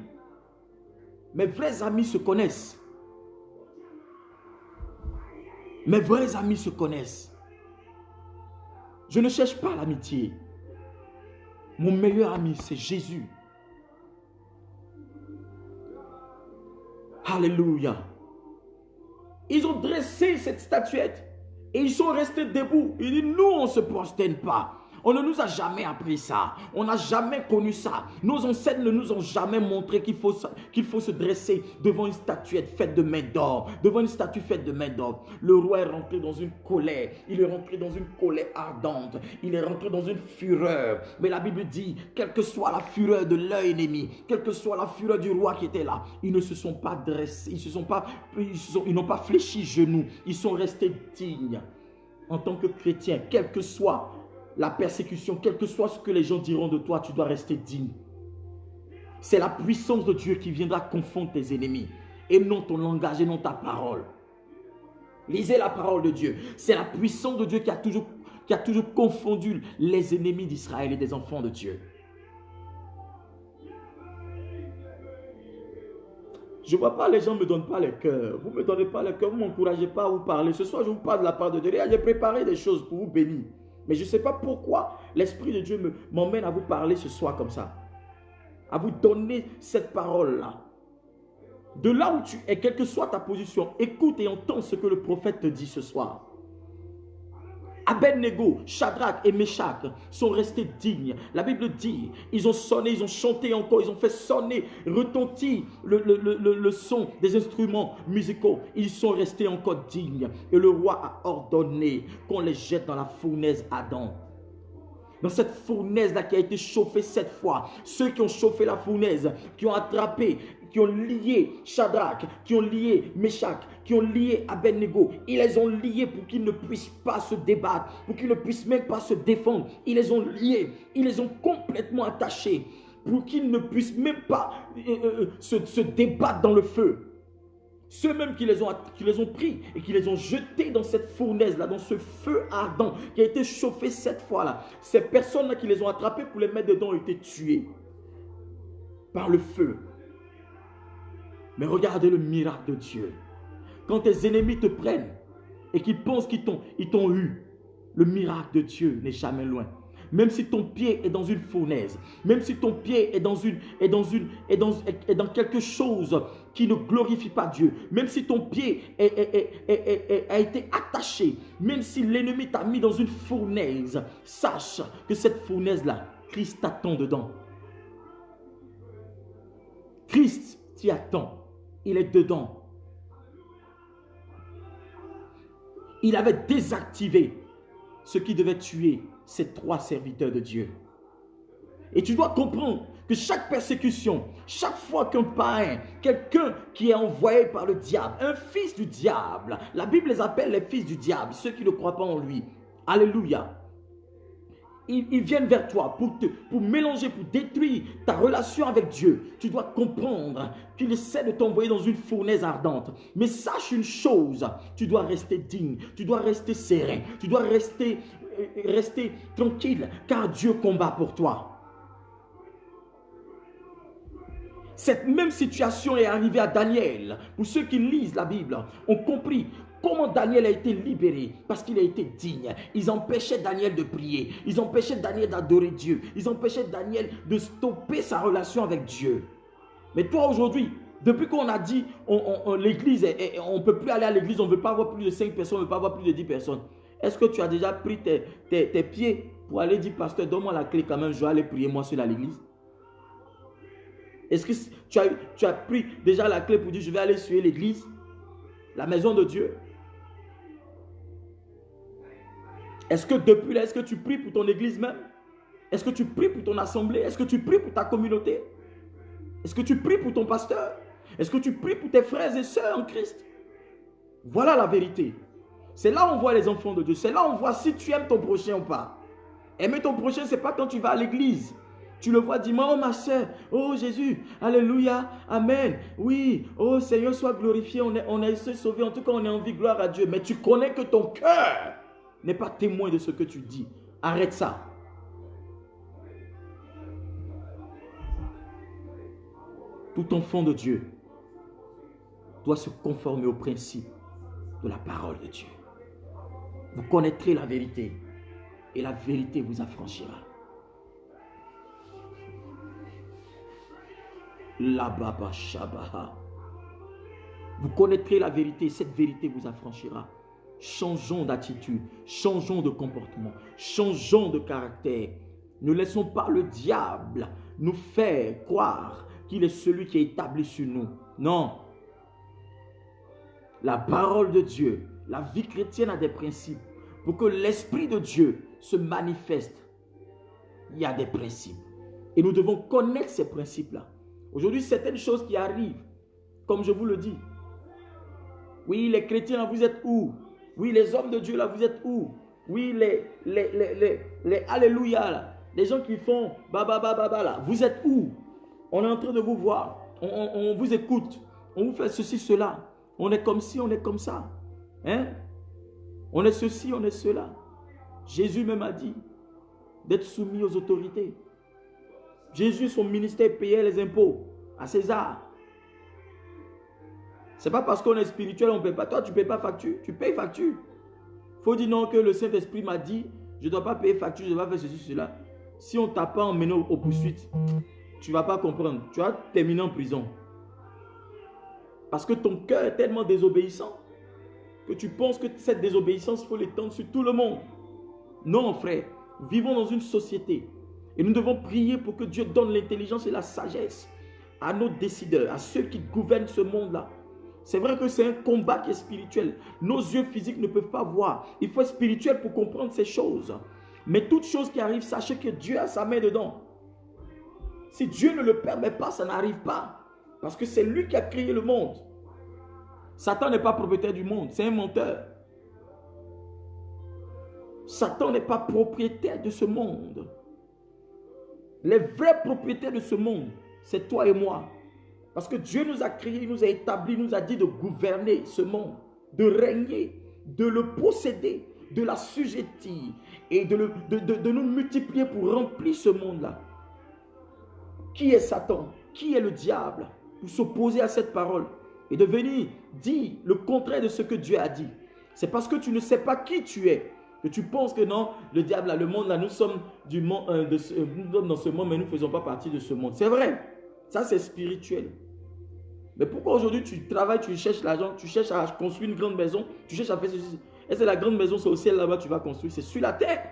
[SPEAKER 1] Mes vrais amis se connaissent. Mes vrais amis se connaissent. Je ne cherche pas l'amitié. Mon meilleur ami, c'est Jésus. Alléluia. Ils ont dressé cette statuette et ils sont restés debout. Ils disent, nous, on ne se prosterne pas. On ne nous a jamais appris ça. On n'a jamais connu ça. Nos ancêtres ne nous ont jamais montré qu'il faut se dresser devant une statuette faite de main d'or. Devant une statue faite de main d'or. Le roi est rentré dans une colère. Il est rentré dans une colère ardente. Il est rentré dans une fureur. Mais la Bible dit, quelle que soit la fureur de leur ennemi, quelle que soit la fureur du roi qui était là, ils ne se sont pas dressés. Ils n'ont pas fléchi genoux. Ils sont restés dignes. En tant que chrétien, quelle que soit la persécution, quel que soit ce que les gens diront de toi, tu dois rester digne. C'est la puissance de Dieu qui viendra confondre tes ennemis et non ton langage et non ta parole. Lisez la parole de Dieu. C'est la puissance de Dieu qui a toujours confondu les ennemis d'Israël et des enfants de Dieu. Je ne vois pas, les gens ne me donnent pas le cœur. Vous ne me donnez pas le cœur, vous ne m'encouragez pas à vous parler. Ce soir, je vous parle de la part de Dieu. J'ai préparé des choses pour vous bénir. Mais je ne sais pas pourquoi l'Esprit de Dieu m'emmène à vous parler ce soir comme ça. À vous donner cette parole-là. De là où tu es, quelle que soit ta position, écoute et entends ce que le prophète te dit ce soir. Abednego, Shadrach et Meshach sont restés dignes. La Bible dit, ils ont sonné, ils ont chanté encore, ils ont fait sonner, retentir le son des instruments musicaux. Ils sont restés encore dignes. Et le roi a ordonné qu'on les jette dans la fournaise ardente. Dans cette fournaise-là qui a été chauffée 7 fois, ceux qui ont chauffé la fournaise, qui ont attrapé, qui ont lié Shadrach, qui ont lié Meshach, qui ont lié Abednego, ils les ont liés pour qu'ils ne puissent pas se débattre, pour qu'ils ne puissent même pas se défendre. Ils les ont liés, ils les ont complètement attachés, pour qu'ils ne puissent même pas se débattre dans le feu. Ceux-mêmes qui les ont pris et qui les ont jetés dans cette fournaise-là, dans ce feu ardent qui a été chauffé 7 fois-là, ces personnes-là qui les ont attrapés pour les mettre dedans ont été tuées par le feu. Mais regardez le miracle de Dieu. Quand tes ennemis te prennent et qu'ils pensent qu'ils t'ont eu, le miracle de Dieu n'est jamais loin. Même si ton pied est dans une fournaise, même si ton pied est dans quelque chose qui ne glorifie pas Dieu, même si ton pied a été attaché, même si l'ennemi t'a mis dans une fournaise, sache que cette fournaise-là, Christ t'attend dedans. Christ t'y attend. Il est dedans. Il avait désactivé ce qui devait tuer ces 3 serviteurs de Dieu. Et tu dois comprendre que chaque persécution, chaque fois qu'un païen, quelqu'un qui est envoyé par le diable, un fils du diable, la Bible les appelle les fils du diable, ceux qui ne croient pas en lui. Alléluia. Ils viennent vers toi pour mélanger, pour détruire ta relation avec Dieu. Tu dois comprendre qu'il essaie de t'envoyer dans une fournaise ardente. Mais sache une chose, tu dois rester digne, tu dois rester serein, tu dois rester tranquille, car Dieu combat pour toi. Cette même situation est arrivée à Daniel. Pour ceux qui lisent la Bible, ont compris comment Daniel a été libéré parce qu'il a été digne. Ils empêchaient Daniel de prier. Ils empêchaient Daniel d'adorer Dieu. Ils empêchaient Daniel de stopper sa relation avec Dieu. Mais toi aujourd'hui, depuis qu'on a dit l'église, on ne peut plus aller à l'église, on ne veut pas avoir plus de 5 personnes, on ne veut pas avoir plus de 10 personnes. Est-ce que tu as déjà pris tes pieds pour aller dire, pasteur, donne-moi la clé quand même, je vais aller prier moi seul à l'église? Est-ce que tu as pris déjà la clé pour dire je vais aller suivre l'église, la maison de Dieu? Est-ce que depuis là, est-ce que tu pries pour ton église même? Est-ce que tu pries pour ton assemblée? Est-ce que tu pries pour ta communauté? Est-ce que tu pries pour ton pasteur? Est-ce que tu pries pour tes frères et sœurs en Christ? Voilà la vérité. C'est là où on voit les enfants de Dieu. C'est là où on voit si tu aimes ton prochain ou pas. Aimer ton prochain, ce n'est pas quand tu vas à l'église. Tu le vois dimanche, oh ma soeur, oh Jésus, alléluia, amen. Oui, oh Seigneur, sois glorifié, on est sauvé, en tout cas on est en vie, gloire à Dieu. Mais tu connais que ton cœur n'est pas témoin de ce que tu dis. Arrête ça. Tout enfant de Dieu doit se conformer au principe de la parole de Dieu. Vous connaîtrez la vérité et la vérité vous affranchira. La baba shabaha. Vous connaîtrez la vérité, cette vérité vous affranchira. Changeons d'attitude, changeons de comportement, changeons de caractère. Ne laissons pas le diable nous faire croire qu'il est celui qui est établi sur nous. Non. La parole de Dieu, la vie chrétienne a des principes. Pour que l'Esprit de Dieu se manifeste, il y a des principes. Et nous devons connaître ces principes-là. Aujourd'hui, certaines choses qui arrivent, comme je vous le dis. Oui, les chrétiens, là, vous êtes où? Oui, les hommes de Dieu, là, vous êtes où? Oui, les alléluia, là. Les gens qui font baba, là. Vous êtes où? On est en train de vous voir. On vous écoute. On vous fait ceci, cela. On est comme ci, on est comme ça. Hein? On est ceci, on est cela. Jésus même a dit d'être soumis aux autorités. Jésus, son ministère, payait les impôts à César. Ce n'est pas parce qu'on est spirituel, on ne paye pas. Toi, tu ne payes pas facture, tu payes facture. Il faut dire non que le Saint-Esprit m'a dit, je ne dois pas payer facture, je dois faire ceci, cela. Si on ne t'a pas emmené aux poursuites, tu ne vas pas comprendre. Tu vas terminer en prison. Parce que ton cœur est tellement désobéissant que tu penses que cette désobéissance, il faut l'étendre sur tout le monde. Non, frère. Vivons dans une société. Et nous devons prier pour que Dieu donne l'intelligence et la sagesse à nos décideurs, à ceux qui gouvernent ce monde-là. C'est vrai que c'est un combat qui est spirituel. Nos yeux physiques ne peuvent pas voir. Il faut être spirituel pour comprendre ces choses. Mais toute chose qui arrive, sachez que Dieu a sa main dedans. Si Dieu ne le permet pas, ça n'arrive pas. Parce que c'est lui qui a créé le monde. Satan n'est pas propriétaire du monde, c'est un menteur. Satan n'est pas propriétaire de ce monde. Les vrais propriétaires de ce monde, c'est toi et moi. Parce que Dieu nous a créés, nous a établis, nous a dit de gouverner ce monde, de régner, de le posséder, de l'assujettir et de nous multiplier pour remplir ce monde-là. Qui est Satan? Qui est le diable? Pour s'opposer à cette parole et de venir dire le contraire de ce que Dieu a dit. C'est parce que tu ne sais pas qui tu es que tu penses que non, le diable, là, le monde, là, nous sommes du monde, nous sommes dans ce monde, mais nous ne faisons pas partie de ce monde. C'est vrai, ça c'est spirituel. Mais pourquoi aujourd'hui tu travailles, tu cherches l'argent, tu cherches à construire une grande maison, tu cherches à faire ceci? Est-ce que la grande maison, c'est au ciel là-bas que tu vas construire? C'est sur la terre.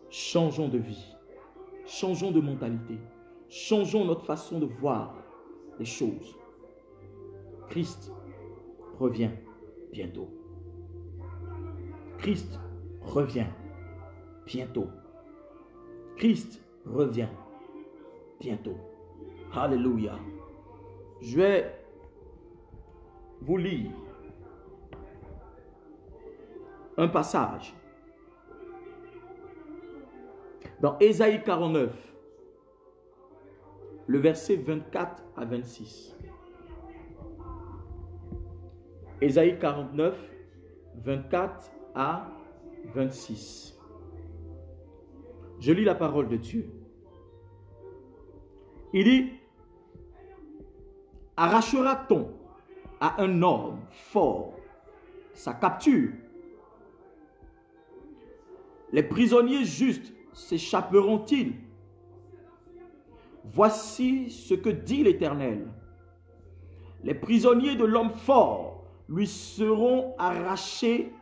[SPEAKER 1] Changeons de vie, changeons de mentalité, changeons notre façon de voir les choses. Christ revient bientôt. Christ revient bientôt. Christ revient bientôt. Alléluia. Je vais vous lire un passage dans Ésaïe 49, le verset 24 à 26. Ésaïe 49, 24 à 26. Je lis la parole de Dieu. Il dit, arrachera-t-on à un homme fort sa capture? Les prisonniers justes s'échapperont-ils? Voici ce que dit l'Éternel. Les prisonniers de l'homme fort lui seront arrachés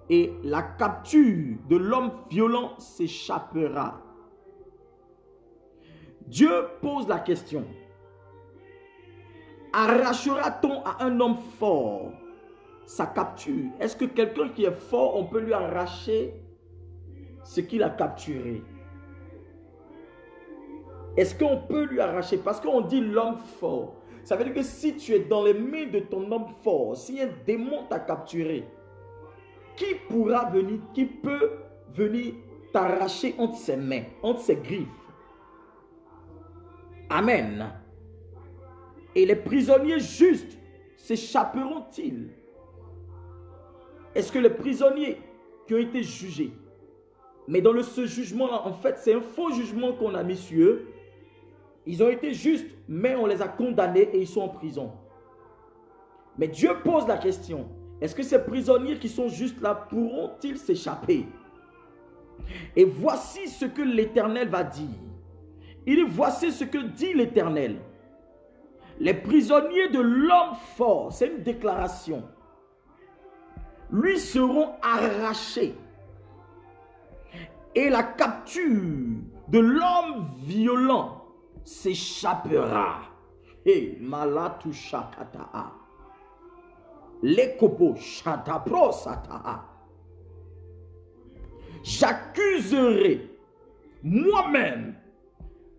[SPEAKER 1] et la capture de l'homme violent s'échappera. Dieu pose la question. Arrachera-t-on à un homme fort sa capture? Est-ce que quelqu'un qui est fort, on peut lui arracher ce qu'il a capturé? Est-ce qu'on peut lui arracher? Parce qu'on dit l'homme fort. Ça veut dire que si tu es dans les mains de ton homme fort, si un démon t'a capturé, qui pourra venir, qui peut venir t'arracher entre ses mains, entre ses griffes? Amen. Et les prisonniers justes s'échapperont-ils? Est-ce que les prisonniers qui ont été jugés, mais dans ce jugement-là, en fait, c'est un faux jugement qu'on a mis sur eux. Ils ont été justes, mais on les a condamnés et ils sont en prison. Mais Dieu pose la question, est-ce que ces prisonniers qui sont justes là pourront-ils s'échapper? Et voici ce que l'Éternel va dire. Il dit, voici ce que dit l'Éternel. Les prisonniers de l'homme fort, c'est une déclaration, lui seront arrachés. Et la capture de l'homme violent s'échappera. Et malatu shakata'a. Lekobo shatapro sata'a. J'accuserai moi-même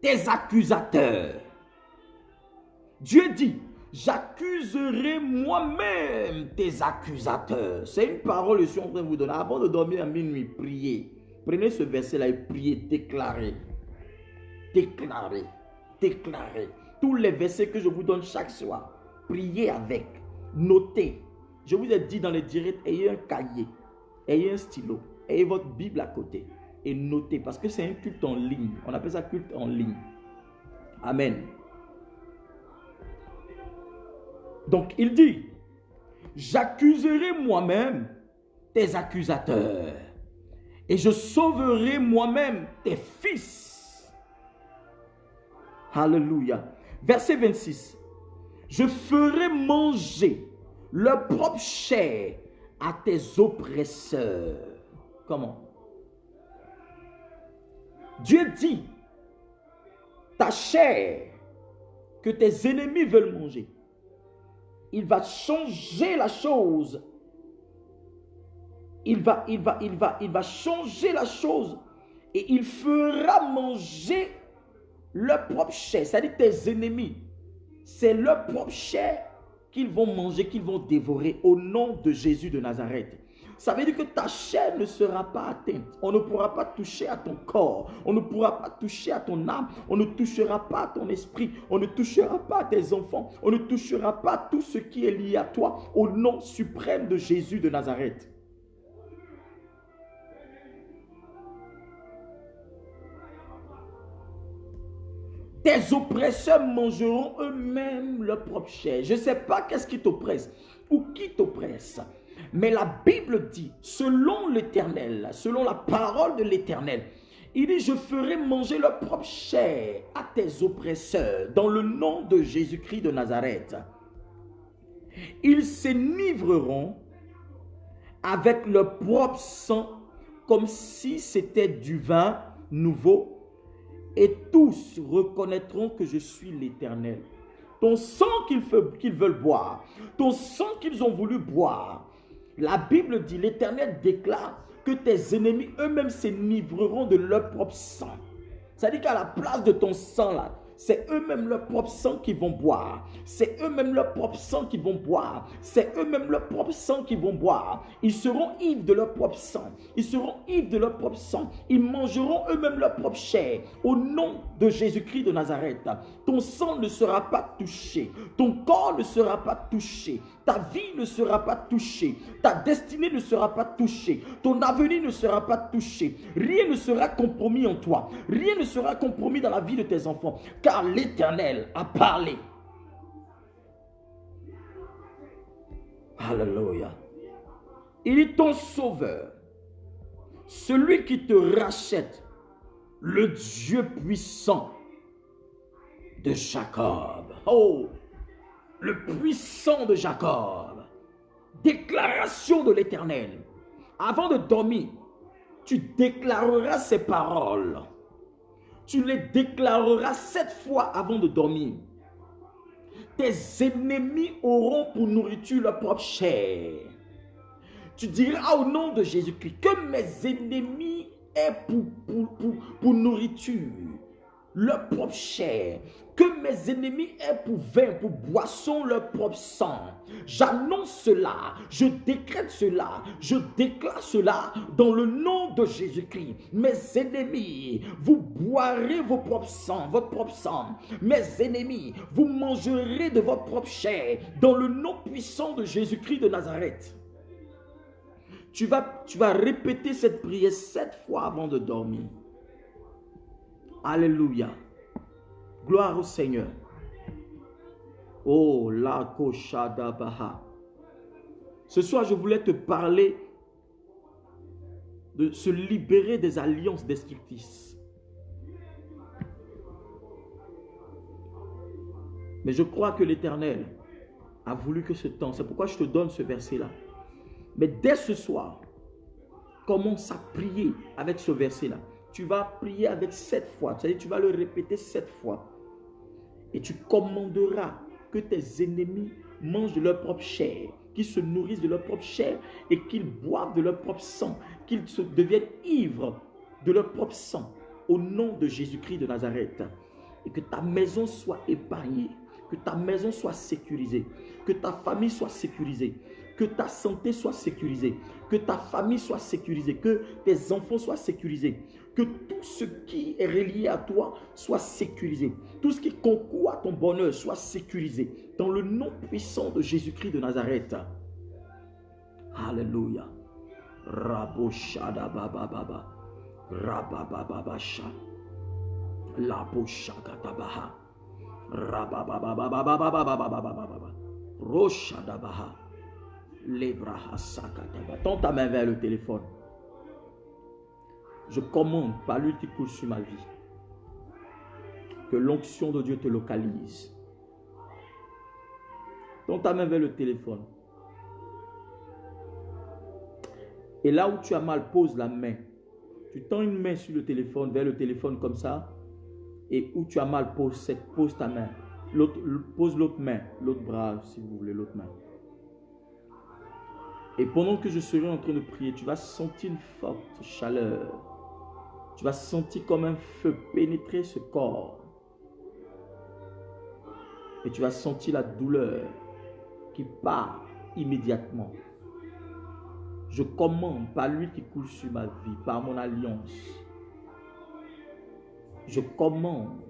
[SPEAKER 1] tes accusateurs. Dieu dit, j'accuserai moi-même tes accusateurs. C'est une parole que je suis en train de vous donner. Avant de dormir à minuit, priez. Prenez ce verset-là et priez, déclarez. Déclarez, déclarez. Tous les versets que je vous donne chaque soir, priez avec, notez. Je vous ai dit dans les directs, ayez un cahier, ayez un stylo, ayez votre Bible à côté et notez, parce que c'est un culte en ligne. On appelle ça culte en ligne. Amen. Donc il dit, j'accuserai moi-même tes accusateurs et je sauverai moi-même tes fils. Alléluia. Verset 26. Je ferai manger leur propre chair à tes oppresseurs. Comment? Dieu dit, ta chair que tes ennemis veulent manger, il va changer la chose. Il va changer la chose et il fera manger leur propre chair. C'est-à-dire tes ennemis, c'est leur propre chair qu'ils vont manger, qu'ils vont dévorer au nom de Jésus de Nazareth. Ça veut dire que ta chair ne sera pas atteinte. On ne pourra pas toucher à ton corps. On ne pourra pas toucher à ton âme. On ne touchera pas à ton esprit. On ne touchera pas à tes enfants. On ne touchera pas à tout ce qui est lié à toi au nom suprême de Jésus de Nazareth. Tes oppresseurs mangeront eux-mêmes leur propre chair. Je ne sais pas qu'est-ce qui t'oppresse ou qui t'oppresse. Mais la Bible dit, selon l'Éternel, selon la parole de l'Éternel, il dit, je ferai manger leur propre chair à tes oppresseurs dans le nom de Jésus-Christ de Nazareth. Ils s'enivreront avec leur propre sang comme si c'était du vin nouveau. Et tous reconnaîtront que je suis l'Éternel. Ton sang qu'ils veulent boire, ton sang qu'ils ont voulu boire, la Bible dit, l'Éternel déclare que tes ennemis eux-mêmes s'enivreront de leur propre sang. C'est-à-dire qu'à la place de ton sang là, c'est eux-mêmes leur propre sang qu'ils vont boire. C'est eux-mêmes leur propre sang qu'ils vont boire. C'est eux-mêmes leur propre sang qu'ils vont boire. Ils seront ivres de leur propre sang. Ils seront ivres de leur propre sang. Ils mangeront eux-mêmes leur propre chair. Au nom de Jésus-Christ de Nazareth, ton sang ne sera pas touché. Ton corps ne sera pas touché. Ta vie ne sera pas touchée. Ta destinée ne sera pas touchée. Ton avenir ne sera pas touché. Rien ne sera compromis en toi. Rien ne sera compromis dans la vie de tes enfants. Car l'Éternel a parlé. Alléluia. Il est ton sauveur. Celui qui te rachète. Le Dieu puissant de Jacob. Oh! Le puissant de Jacob. Déclaration de l'Éternel. Avant de dormir, tu déclareras ces paroles. Tu les déclareras 7 fois avant de dormir. Tes ennemis auront pour nourriture leur propre chair. Tu diras au nom de Jésus-Christ que mes ennemis aient pour nourriture leur propre chair, que mes ennemis aient pour vin, pour boisson leur propre sang. J'annonce cela, je décrète cela, je déclare cela dans le nom de Jésus-Christ. Mes ennemis, vous boirez vos propres sang, votre propre sang. Mes ennemis, vous mangerez de votre propre chair dans le nom puissant de Jésus-Christ de Nazareth. Tu vas répéter cette prière 7 fois avant de dormir. Alléluia. Gloire au Seigneur. Oh, la koshadabaha. Ce soir, je voulais te parler de se libérer des alliances destructrices. Mais je crois que l'Éternel a voulu que ce temps, c'est pourquoi je te donne ce verset-là. Mais dès ce soir, commence à prier avec ce verset-là. Tu vas prier avec 7 fois. C'est-à-dire, tu vas le répéter 7 fois. Et tu commanderas que tes ennemis mangent de leur propre chair, qu'ils se nourrissent de leur propre chair et qu'ils boivent de leur propre sang, qu'ils se deviennent ivres de leur propre sang, au nom de Jésus-Christ de Nazareth. Et que ta maison soit épargnée, que ta maison soit sécurisée, que ta famille soit sécurisée, que ta santé soit sécurisée, que ta famille soit sécurisée, que tes enfants soient sécurisés, que tout ce qui est relié à toi soit sécurisé, tout ce qui concourt à ton bonheur soit sécurisé, dans le nom puissant de Jésus-Christ de Nazareth. Alléluia. Rabo shada baba baba, rababababasha, labo shakatabaha, rababababababababababababa, roshadabaha. Tends ta main vers le téléphone. Je commande par lui qui coule sur ma vie que l'onction de Dieu te localise. Tends ta main vers le téléphone. Et là où tu as mal, pose la main. Tu tends une main sur le téléphone, vers le téléphone comme ça. Et où tu as mal, pose ta main. Pose l'autre main, l'autre bras si vous voulez, l'autre main. Et pendant que je serai en train de prier, tu vas sentir une forte chaleur. Tu vas sentir comme un feu pénétrer ce corps. Et tu vas sentir la douleur qui part immédiatement. Je commande par lui qui coule sur ma vie, par mon alliance. Je commande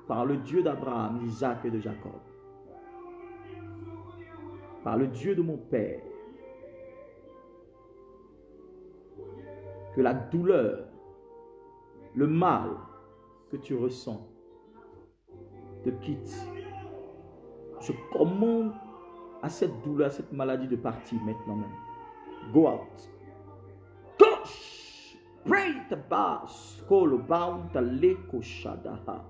[SPEAKER 1] par le Dieu d'Abraham, d'Isaac et de Jacob. Par le Dieu de mon Père. Que la douleur, le mal que tu ressens te quitte. Je commande à cette douleur, à cette maladie de partir maintenant même. Go out. Gosh! Pray the bass. Call bound the leko shadaha.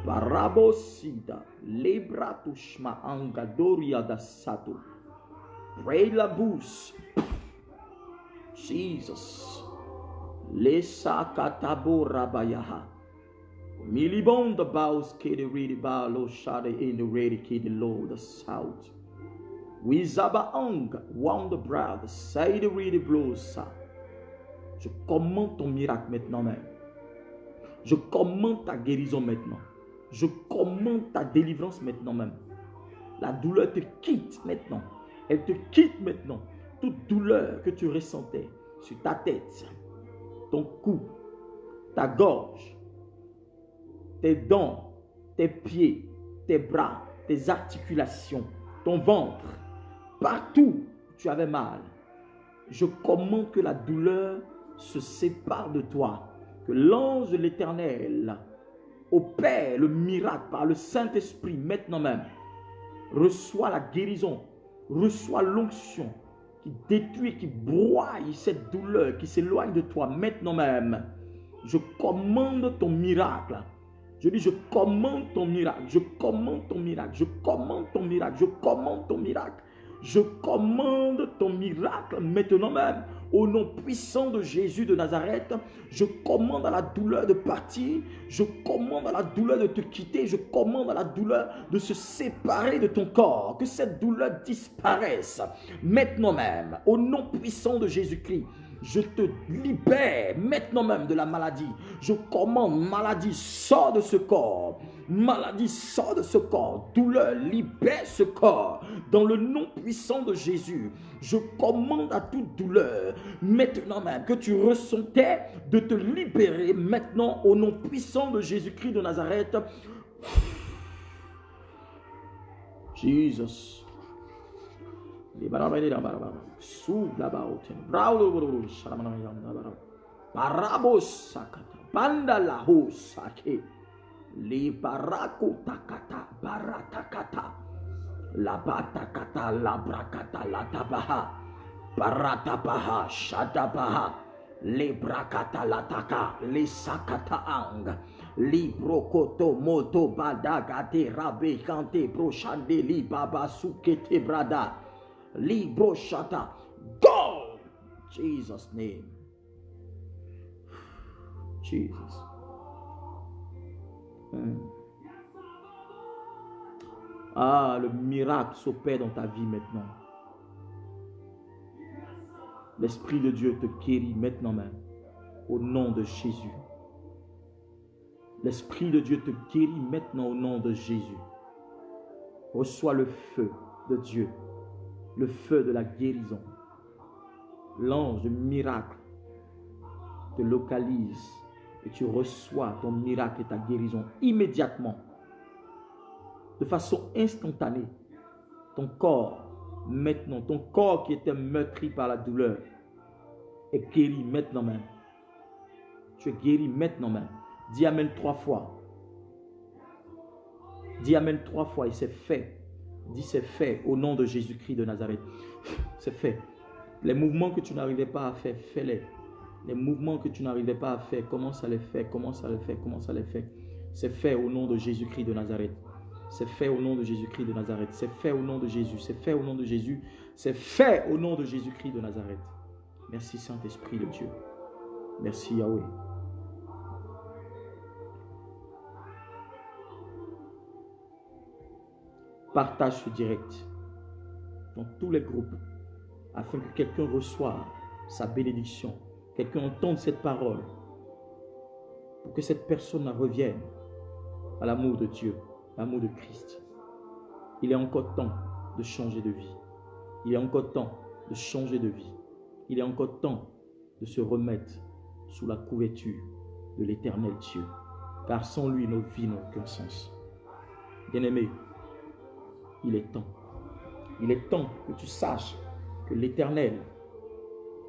[SPEAKER 1] Parabosida. Lebratushma angadoria da sato. Pray la bouche. Jesus. Lesa katabo rabayaha. Milibon the bows kid ready ba lo shade in the ready kid low the south. Wizaba ang wound the brother say the ready blows. Je commande ton miracle maintenant même. Je commande ta guérison maintenant. Je commande ta délivrance maintenant même. La douleur te quitte maintenant. Elle te quitte maintenant. Toute douleur que tu ressentais sur ta tête, ton cou, ta gorge, tes dents, tes pieds, tes bras, tes articulations, ton ventre, partout où tu avais mal, je commande que la douleur se sépare de toi, que l'ange de l'Éternel opère le miracle par le Saint-Esprit maintenant même. Reçois la guérison, reçois l'onction qui détruit, qui broie cette douleur qui s'éloigne de toi maintenant même. Je commande ton miracle. Je dis, je commande ton miracle, je commande ton miracle, je commande ton miracle, je commande ton miracle. Je commande ton miracle maintenant même. Au nom puissant de Jésus de Nazareth, je commande à la douleur de partir. Je commande à la douleur de te quitter. Je commande à la douleur de se séparer de ton corps. Que cette douleur disparaisse maintenant même. Au nom puissant de Jésus-Christ, je te libère maintenant même de la maladie. Je commande, maladie, sors de ce corps. Maladie, sors de ce corps. Douleur, libère ce corps. Dans le nom puissant de Jésus, je commande à toute douleur, maintenant même, que tu ressentais, de te libérer maintenant au nom puissant de Jésus-Christ de Nazareth. Jesus. Li baraku takata baratakata la batakata la brakata la tabaha baratabaha shatabaha li brakata la taka li sakata ang li brokoto moto badagate rabe kante broshande li baba sukete brada li broshata. Go! Jesus' name. Jesus. Ah, le miracle s'opère dans ta vie maintenant. L'Esprit de Dieu te guérit maintenant même, au nom de Jésus. L'Esprit de Dieu te guérit maintenant au nom de Jésus. Reçois le feu de Dieu, le feu de la guérison. L'ange de miracle te localise et tu reçois ton miracle et ta guérison immédiatement, de façon instantanée. Ton corps, maintenant, ton corps qui était meurtri par la douleur, est guéri maintenant même. Tu es guéri maintenant même. Dis Amen 3 fois. Dis Amen 3 fois et c'est fait. Dis c'est fait au nom de Jésus-Christ de Nazareth. C'est fait. Les mouvements que tu n'arrivais pas à faire, fais-les. Les mouvements que tu n'arrivais pas à faire, commence à les faire, commence à les faire, commence à les faire. C'est fait au nom de Jésus-Christ de Nazareth. C'est fait au nom de Jésus-Christ de Nazareth. C'est fait au nom de Jésus. C'est fait au nom de Jésus. C'est fait au nom de Jésus-Christ de Nazareth. Merci Saint-Esprit de Dieu. Merci Yahweh. Partage ce direct dans tous les groupes afin que quelqu'un reçoive sa bénédiction. Quelqu'un entende cette parole pour que cette personne revienne à l'amour de Dieu, l'amour de Christ. Il est encore temps de changer de vie. Il est encore temps de changer de vie. Il est encore temps de se remettre sous la couverture de l'Éternel Dieu. Car sans lui, nos vies n'ont aucun sens. Bien-aimé, il est temps. Il est temps que tu saches que l'Éternel,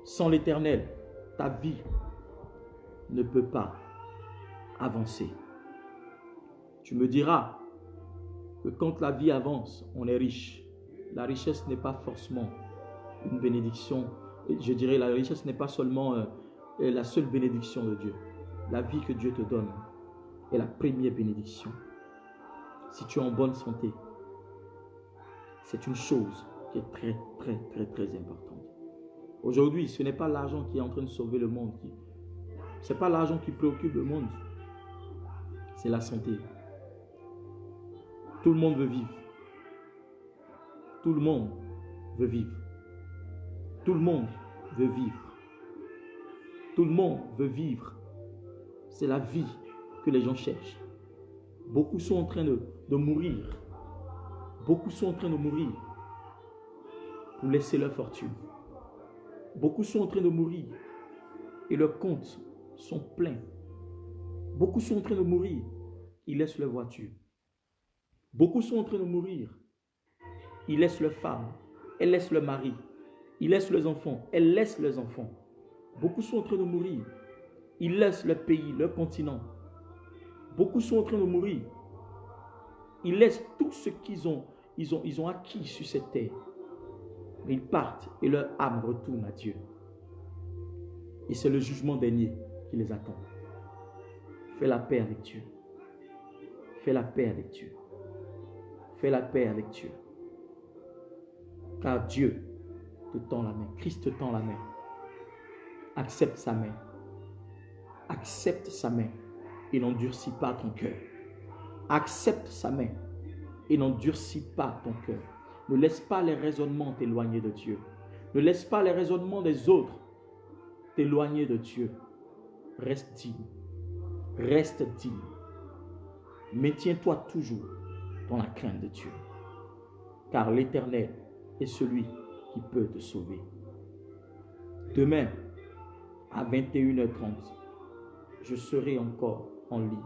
[SPEAKER 1] sans l'Éternel, ta vie ne peut pas avancer. Tu me diras que quand la vie avance, on est riche. La richesse n'est pas forcément une bénédiction. Je dirais la richesse n'est pas seulement la seule bénédiction de Dieu. La vie que Dieu te donne est la première bénédiction. Si tu es en bonne santé, c'est une chose qui est très, très, très, très importante. Aujourd'hui, ce n'est pas l'argent qui est en train de sauver le monde. Ce n'est pas l'argent qui préoccupe le monde. C'est la santé. Tout le monde veut vivre. Tout le monde veut vivre. Tout le monde veut vivre. Tout le monde veut vivre. C'est la vie que les gens cherchent. Beaucoup sont en train de mourir. Beaucoup sont en train de mourir pour laisser leur fortune. Beaucoup sont en train de mourir et leurs comptes sont pleins. Beaucoup sont en train de mourir, ils laissent leur voiture. Beaucoup sont en train de mourir, ils laissent leur femme, elles laissent leur mari, ils laissent leurs enfants, elles laissent leurs enfants. Beaucoup sont en train de mourir, ils laissent leur pays, leur continent. Beaucoup sont en train de mourir, ils laissent tout ce qu'ils ont acquis sur cette terre. Ils partent et leur âme retourne à Dieu. Et c'est le jugement dernier qui les attend. Fais la paix avec Dieu. Fais la paix avec Dieu. Fais la paix avec Dieu. Car Dieu te tend la main. Christ te tend la main. Accepte sa main. Accepte sa main et n'endurcis pas ton cœur. Accepte sa main et n'endurcis pas ton cœur. Ne laisse pas les raisonnements t'éloigner de Dieu. Ne laisse pas les raisonnements des autres t'éloigner de Dieu. Reste digne. Reste digne. Maintiens-toi toujours dans la crainte de Dieu. Car l'Éternel est celui qui peut te sauver. Demain, à 21h30, je serai encore en ligne.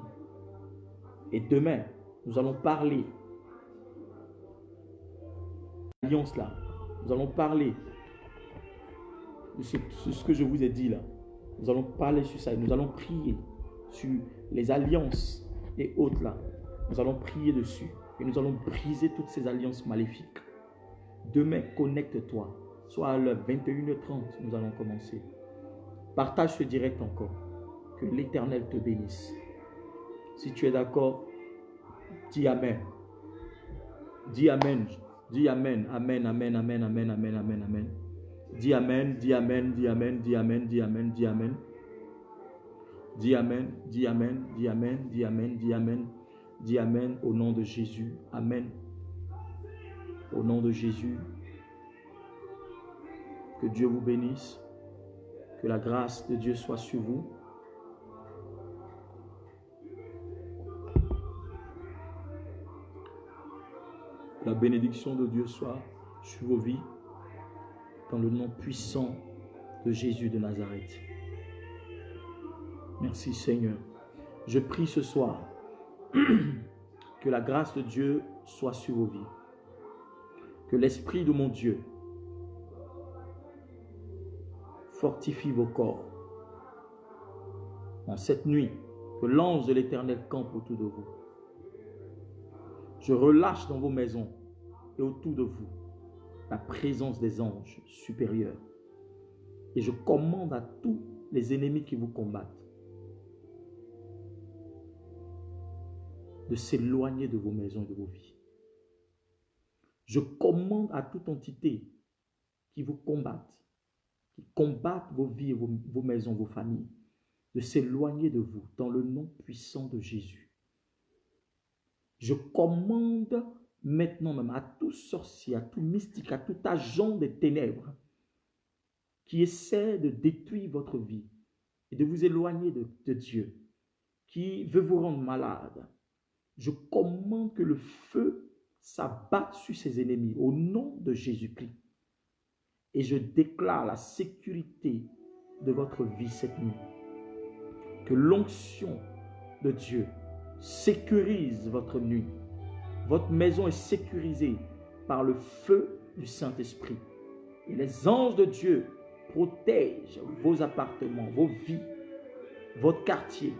[SPEAKER 1] Et demain, nous allons parler de l'alliance là. Nous allons parler de ce que je vous ai dit là. Nous allons parler sur ça et nous allons prier sur les alliances et autres là. Nous allons prier dessus et nous allons briser toutes ces alliances maléfiques. Demain, connecte-toi. Soit à l'heure 21h30, nous allons commencer. Partage ce direct encore. Que l'Éternel te bénisse. Si tu es d'accord, dis Amen. Dis Amen. Dis Amen. Amen, Amen, Amen, Amen, Amen, Amen, Amen. Dis Amen, dis Amen, dis Amen, dis Amen, dis Amen, dis Amen. Dis Amen, dis Amen, dis Amen, dis Amen, dis Amen. Dis Amen au nom de Jésus. Amen. Au nom de Jésus. Que Dieu vous bénisse. Que la grâce de Dieu soit sur vous. La bénédiction de Dieu soit sur vos vies. Dans le nom puissant de Jésus de Nazareth. Merci Seigneur. Je prie ce soir que la grâce de Dieu soit sur vos vies. Que l'Esprit de mon Dieu fortifie vos corps. En cette nuit, que l'ange de l'Éternel campe autour de vous. Je relâche dans vos maisons et autour de vous la présence des anges supérieurs. Et je commande à tous les ennemis qui vous combattent de s'éloigner de vos maisons et de vos vies. Je commande à toute entité qui vous combattent, qui combattent vos vies, vos maisons, vos familles, de s'éloigner de vous dans le nom puissant de Jésus. Je commande maintenant même à tout sorcier, à tout mystique, à tout agent des ténèbres qui essaie de détruire votre vie et de vous éloigner de Dieu, qui veut vous rendre malade. Je commande que le feu s'abatte sur ses ennemis au nom de Jésus-Christ. Et je déclare la sécurité de votre vie cette nuit. Que l'onction de Dieu sécurise votre nuit. Votre maison est sécurisée par le feu du Saint-Esprit. Et les anges de Dieu protègent vos appartements, vos vies, votre quartier.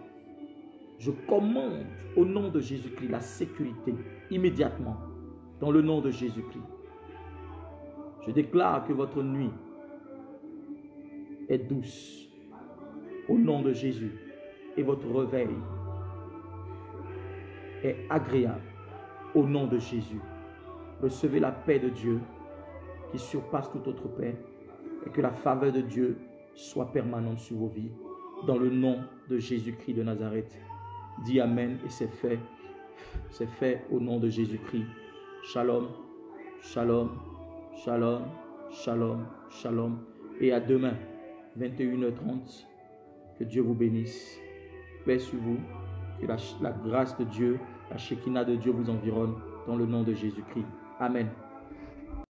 [SPEAKER 1] Je commande au nom de Jésus-Christ la sécurité immédiatement dans le nom de Jésus-Christ. Je déclare que votre nuit est douce au nom de Jésus et votre réveil est agréable au nom de Jésus. Recevez la paix de Dieu qui surpasse toute autre paix et que la faveur de Dieu soit permanente sur vos vies dans le nom de Jésus-Christ de Nazareth. Dis Amen et c'est fait. C'est fait au nom de Jésus-Christ. Shalom, shalom, shalom, shalom, shalom. Et à demain, 21h30. Que Dieu vous bénisse. Paix sur vous. Que la grâce de Dieu, la Shekinah de Dieu vous environne dans le nom de Jésus-Christ. Amen.